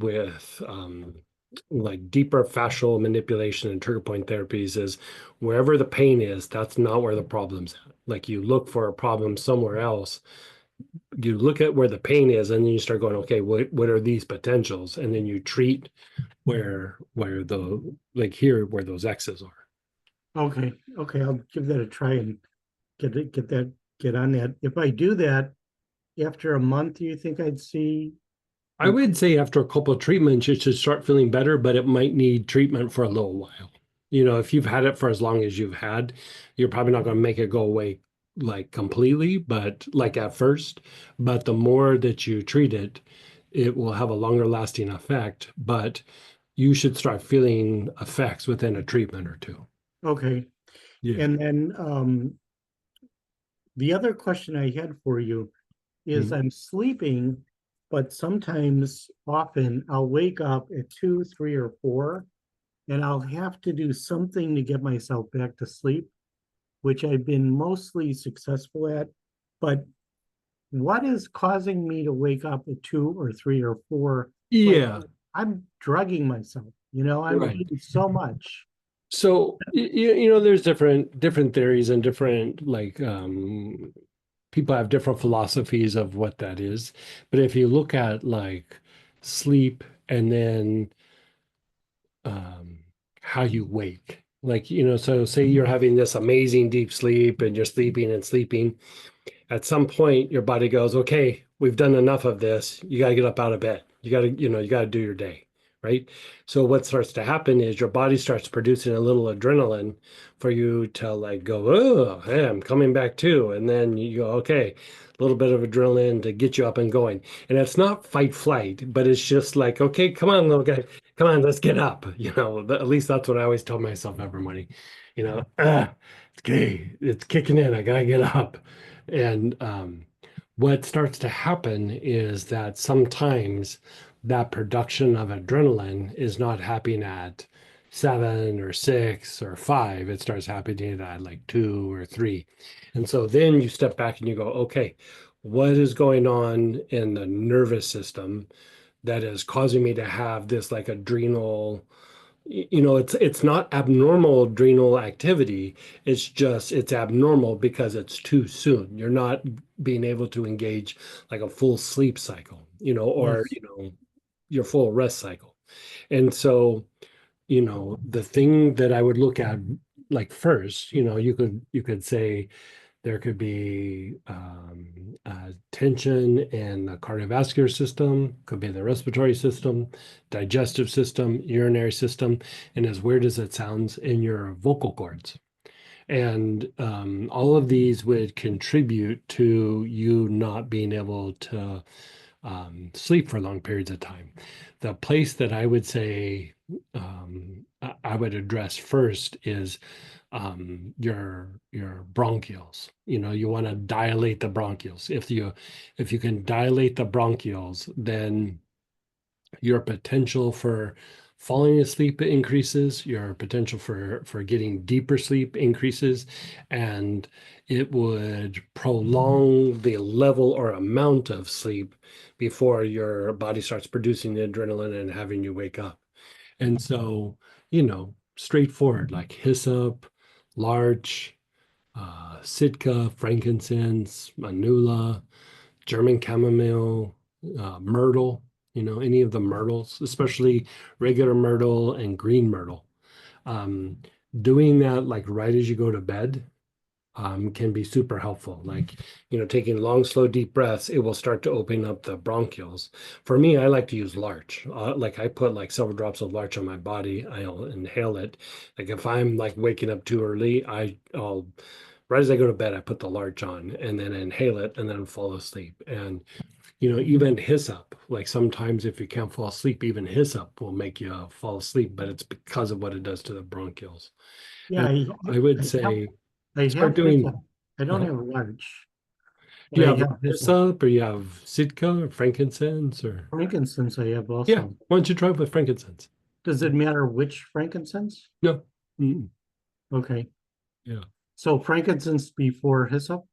like deeper fascial manipulation and trigger point therapies is wherever the pain is, that's not where the problem's at. Like you look for a problem somewhere else, you look at where the pain is, and then you start going, okay, what are these potentials? And then you treat where the like here where those X's are. Okay, okay, I'll give that a try and get on that. If I do that after a month, do you think I'd see? I would say after a couple of treatments, you should start feeling better, but it might need treatment for a little while. If you've had it for as long as you've had, you're probably not going to make it go away like completely, but like at first. But the more that you treat it, it will have a longer lasting effect. But you should start feeling effects within a treatment or two. Okay, Yeah. and then the other question I had for you is I'm sleeping, but sometimes often I'll wake up at 2, 3, or 4, and I'll have to do something to get myself back to sleep, which I've been mostly successful at. But what is causing me to wake up at 2 or 3 or 4? Yeah. I'm drugging myself, I'm Right. eating so much. So there's different theories and different like people have different philosophies of what that is. But if you look at like sleep and then how you wake, like so say you're having this amazing deep sleep and you're sleeping and sleeping, at some point your body goes, okay, we've done enough of this, you got to get up out of bed, you got to do your day, right? So what starts to happen is your body starts producing a little adrenaline for you to like go, oh, hey, I'm coming back too, and then you go, okay, a little bit of adrenaline to get you up and going. And it's not fight flight, but it's just like, okay, come on, little guy, come on, let's get up. At least that's what I always tell myself every morning. Okay, it's kicking in, I gotta get up. And what starts to happen is that sometimes that production of adrenaline is not happening at 7 or 6 or 5. It starts happening at like 2 or 3. And so then you step back and you go, okay, what is going on in the nervous system that is causing me to have this like adrenal, it's not abnormal adrenal activity. It's abnormal because it's too soon. You're not being able to engage like a full sleep cycle, or, Yes. your full rest cycle. And so, the thing that I would look at like first, you could say there could be tension in the cardiovascular system, could be the respiratory system, digestive system, urinary system, and as weird as it sounds, in your vocal cords. And all of these would contribute to you not being able to sleep for long periods of time. The place that I would say I would address first is your bronchioles. You want to dilate the bronchioles. If you can dilate the bronchioles, then your potential for falling asleep increases, your potential for getting deeper sleep increases, and it would prolong the level or amount of sleep before your body starts producing the adrenaline and having you wake up. And so, straightforward like hyssop, larch, sitka, frankincense, manula, German chamomile, myrtle, any of the myrtles, especially regular myrtle and green myrtle. Um, Doing that like right as you go to bed can be super helpful. Like, taking long, slow, deep breaths, it will start to open up the bronchioles. For me, I like to use larch. Like I put like several drops of larch on my body. I'll inhale it. Like if I'm like waking up too early, I'll right as I go to bed, I put the larch on and then inhale it and then fall asleep. And even hyssop, like sometimes if you can't fall asleep, even hyssop will make you fall asleep, but it's because of what it does to the bronchioles. Yeah, And I would I have, say I start have hyssop. doing, I don't uh, have larch, do but you I have have hyssop. hyssop or you have sitka or frankincense or, Frankincense I have yeah, also. why don't you try it with frankincense? Does it matter which frankincense? No. Mm, Okay, yeah. so frankincense before hyssop?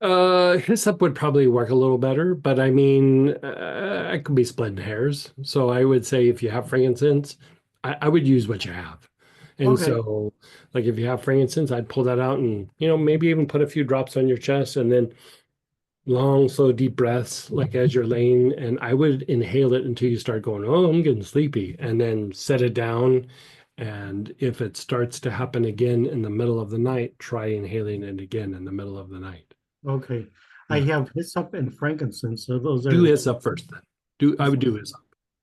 Hyssop would probably work a little better, but I mean, it could be splitting hairs. So I would say if you have frankincense, I would use what you have. And Okay, so, like if you have frankincense, I'd pull that out and, maybe even put a few drops on your chest and then long, slow, deep breaths, like as you're laying. And I would inhale it until you start going, oh, I'm getting sleepy, and then set it down. And if it starts to happen again in the middle of the night, try inhaling it again in the middle of the night. okay. I Yeah. have hyssop and frankincense, so those Do are, hyssop first then. I would do hyssop.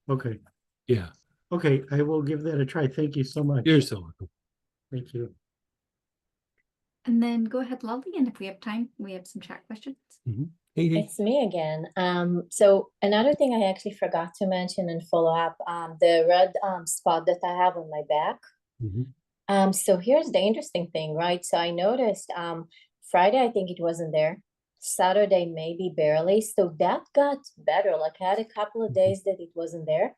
okay. Yeah. Okay, I will give that a try. Thank you so much. You're so welcome. Thank you. And then go ahead, Lovely, and if we have time, we have some chat questions. Hey, hey. It's me again. So another thing I actually forgot to mention and follow up, the red spot that I have on my back. So here's the interesting thing, right? So I noticed Friday, I think it wasn't there. Saturday, maybe barely. So that got better. Like I had a couple of days that it wasn't there.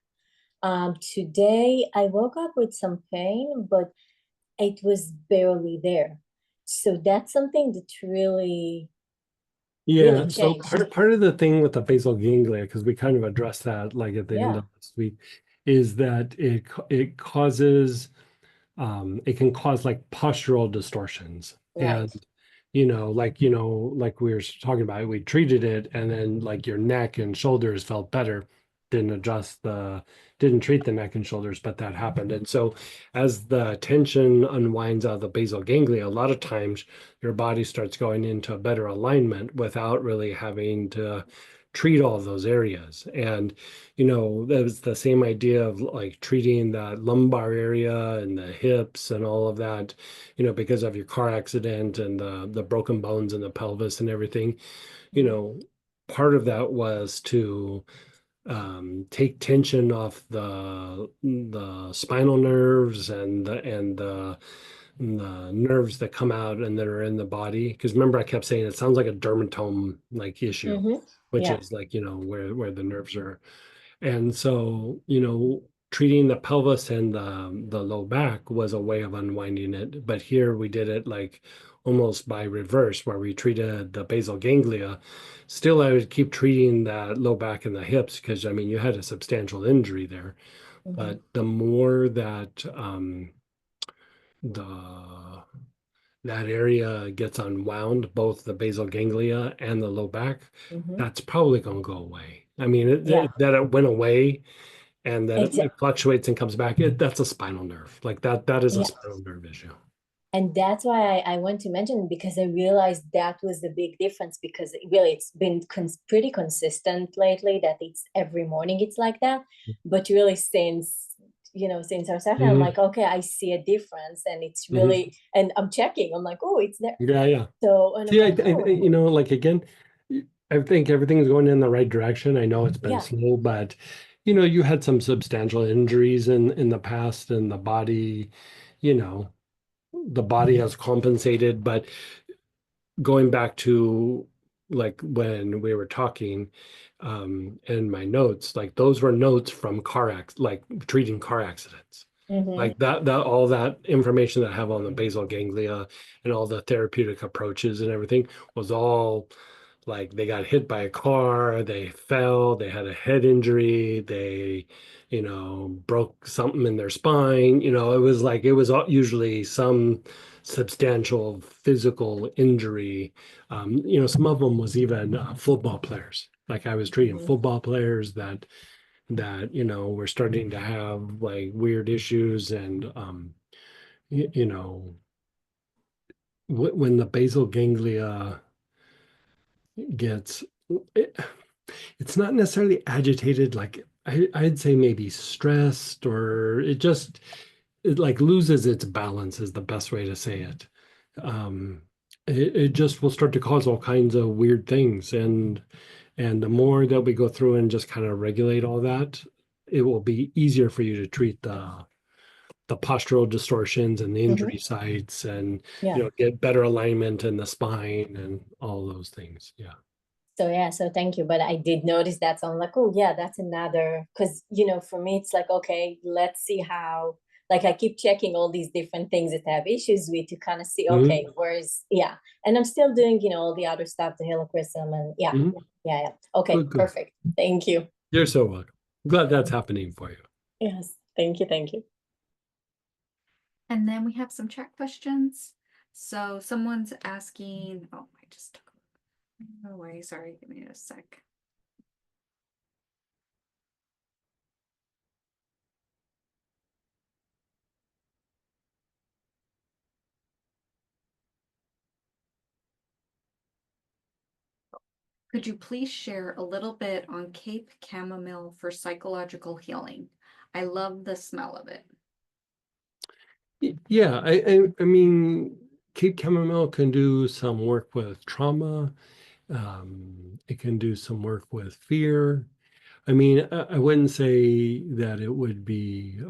Today I woke up with some pain, but it was barely there. So that's something that really Yeah, so changed. part of the thing with the basal ganglia, because we kind of addressed that like at the end Yeah. of this week, is that it causes it can cause like postural distortions. Right. And like we were talking about, we treated it and then like your neck and shoulders felt better. Didn't treat the neck and shoulders, but that happened. And so as the tension unwinds out of the basal ganglia, a lot of times your body starts going into a better alignment without really having to treat all of those areas. And that was the same idea of like treating that lumbar area and the hips and all of that, because of your car accident and the broken bones in the pelvis and everything. Part of that was to take tension off the spinal nerves and the nerves that come out and that are in the body. Because remember, I kept saying it sounds like a dermatome like issue, which Yeah. is like where the nerves are. And so treating the pelvis and the low back was a way of unwinding it. But here we did it like almost by reverse, where we treated the basal ganglia. Still, I would keep treating that low back and the hips because, I mean, you had a substantial injury there. But the more that that area gets unwound, both the basal ganglia and the low back, that's probably going to go away. I mean, Yeah. that it went away and that Exactly. it fluctuates and comes back. That's a spinal nerve. Like that is a Yeah. spinal nerve issue. And that's why I want to mention it, because I realized that was the big difference, because really it's been pretty consistent lately that it's every morning it's like that. But really since our session, I'm like, okay, I see a difference, and it's really, and I'm checking, I'm like, oh, it's there. Yeah. So, and See, I'm like, oh, you know, like again, I think everything's going in the right direction. I know it's been yeah. slow, but you know, you had some substantial injuries in the past, and the body, you know, the body has compensated. But going back to like when we were talking, in my notes, like those were notes from like treating car accidents. Like that all that information that I have on the basal ganglia and all the therapeutic approaches and everything was all like they got hit by a car, they fell, they had a head injury, they, you know, broke something in their spine. You know, it was like it was usually some substantial physical injury. You know, some of them was even football players. Like I was treating football players that you know were starting to have like weird issues, and you know, when the basal ganglia gets it, it's not necessarily agitated, like I'd say maybe stressed, or it like loses its balance is the best way to say it. um it just will start to cause all kinds of weird things, and the more that we go through and just kind of regulate all that, it will be easier for you to treat the postural distortions and the injury sites, and Yeah. you know, get better alignment in the spine and all those things. Yeah. So thank you. But I did notice that. So I'm like, oh yeah, that's another, because for me it's like, okay, let's see how, like I keep checking all these different things that I have issues with to kind of see, okay, where's, yeah. And I'm still doing, all the other stuff, the helichrysum, and yeah. Okay, Good. perfect. Thank you. You're so welcome. Glad that's happening for you. Yes, thank you. And then we have some chat questions. So someone's asking, oh, I just took away. Sorry, give me a sec. Could you please share a little bit on Cape Chamomile for psychological healing? I love the smell of it. Yeah, I mean, Cape Chamomile can do some work with trauma. It can do some work with fear. I mean, I wouldn't say that it would be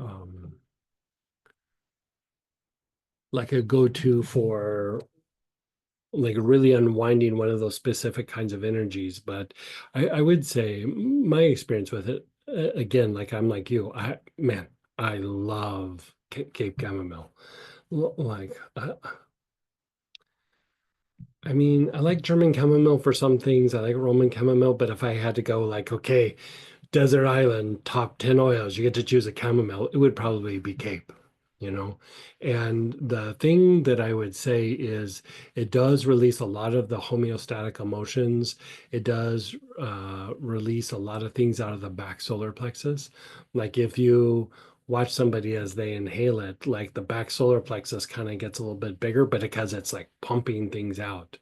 like a go-to for like really unwinding one of those specific kinds of energies, but I would say my experience with it, again, like I'm like you, I love Cape Chamomile. Like, I mean, I like German chamomile for some things. I like Roman chamomile, but if I had to go like, okay, desert island, top 10 oils, you get to choose a chamomile, it would probably be Cape, you know? And the thing that I would say is it does release a lot of the homeostatic emotions. It does release a lot of things out of the back solar plexus. Like if you watch somebody as they inhale it, like the back solar plexus kind of gets a little bit bigger, but because it's like pumping things out.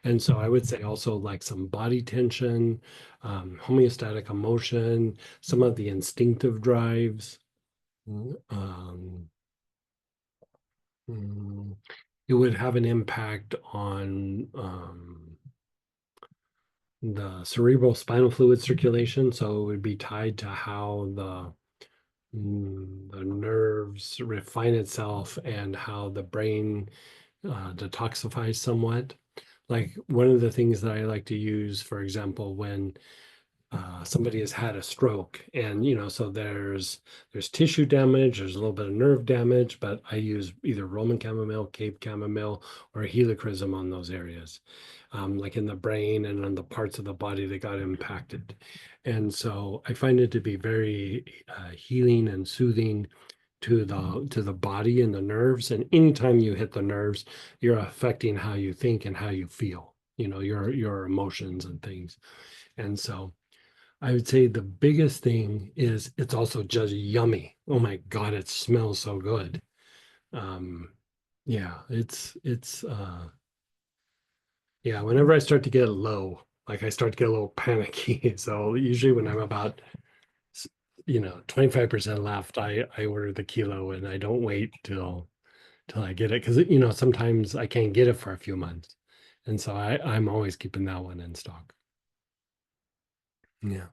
And so I would say also like some body tension, homeostatic emotion, some of the instinctive drives. Um, it would have an impact on the cerebral spinal fluid circulation. So it would be tied to how the nerves refine itself and how the brain detoxifies somewhat. Like one of the things that I like to use, for example, when somebody has had a stroke, and so there's tissue damage, there's a little bit of nerve damage, but I use either Roman chamomile, Cape chamomile, or helichrysum on those areas, like in the brain and on the parts of the body that got impacted. And so I find it to be very healing and soothing to the body and the nerves. And anytime you hit the nerves, you're affecting how you think and how you feel, your emotions and things. And so I would say the biggest thing is it's also just yummy. Oh my God, it smells so good. Yeah, yeah, whenever I start to get low, like I start to get a little panicky. So usually when I'm about 25% left, I order the kilo and I don't wait till I get it. Cause sometimes I can't get it for a few months. And so I'm always keeping that one in stock. Yeah.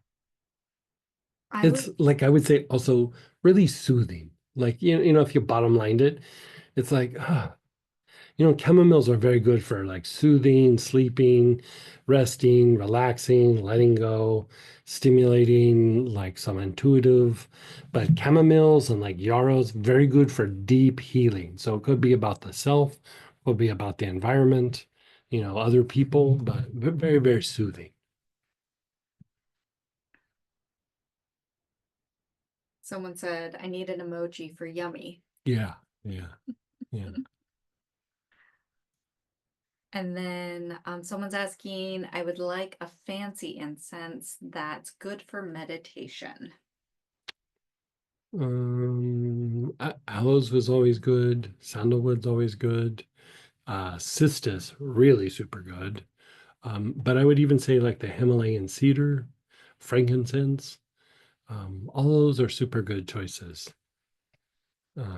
I It's would, like I would say also really soothing. Like if you bottom lined it, it's like chamomiles are very good for like soothing, sleeping, resting, relaxing, letting go, stimulating, like some intuitive. But chamomiles and like yarrows very good for deep healing. So it could be about the self, could be about the environment, other people, but very, very soothing. someone said, I need an emoji for yummy. Yeah, yeah, yeah. And then someone's asking, I would like a fancy incense that's good for meditation. Aloes was always good. Sandalwood's always good. Cistus, really super good. But I would even say like the Himalayan cedar, frankincense, all those are super good choices. I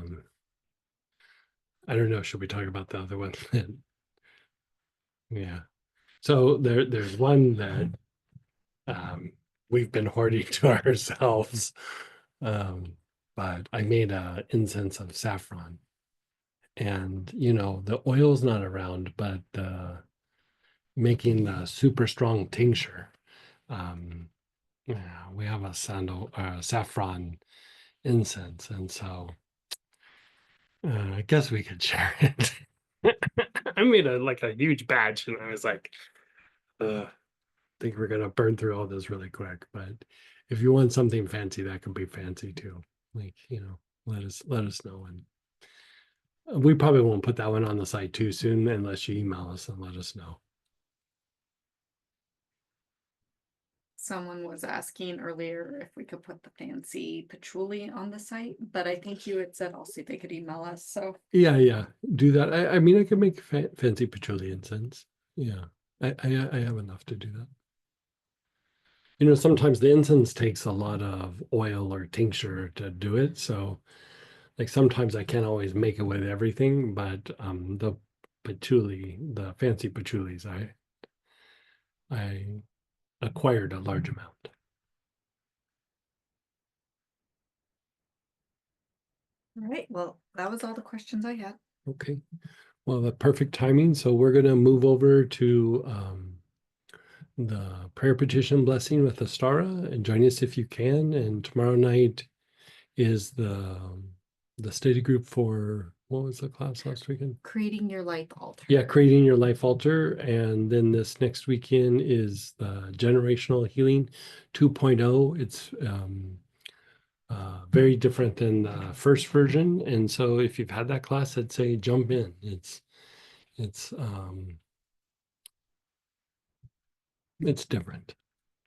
don't know, should we talk about the other one? Yeah. So there's one that we've been hoarding to ourselves. But I made a incense of saffron. And the oil's not around, but making the super strong tincture. Yeah, we have a saffron incense, and so I guess we could share it. I made a huge batch, and I was like, I think we're gonna burn through all this really quick. But if you want something fancy, that can be fancy too. Like let us know, and we probably won't put that one on the site too soon unless you email us and let us know. Someone was asking earlier if we could put the fancy patchouli on the site, but I think you had said also they could email us. So Yeah, do that. I mean, I can make fancy patchouli incense. Yeah, I have enough to do that. Sometimes the incense takes a lot of oil or tincture to do it. So, like sometimes I can't always make it with everything, but the patchouli, the fancy patchoulis, I acquired a large amount. all right, well, that was all the questions I had. Okay. Well, the perfect timing. So we're gonna move over to the prayer petition blessing with Astara, and join us if you can. And tomorrow night is the study group for, what was the class last weekend? Creating your life altar. Yeah, creating your life altar. And then this next weekend is the generational healing 2.0. It's very different than the first version. And so if you've had that class, I'd say jump in. It's different.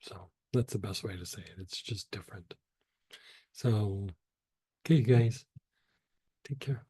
So that's the best way to say it. It's just different. So, okay, guys, take care.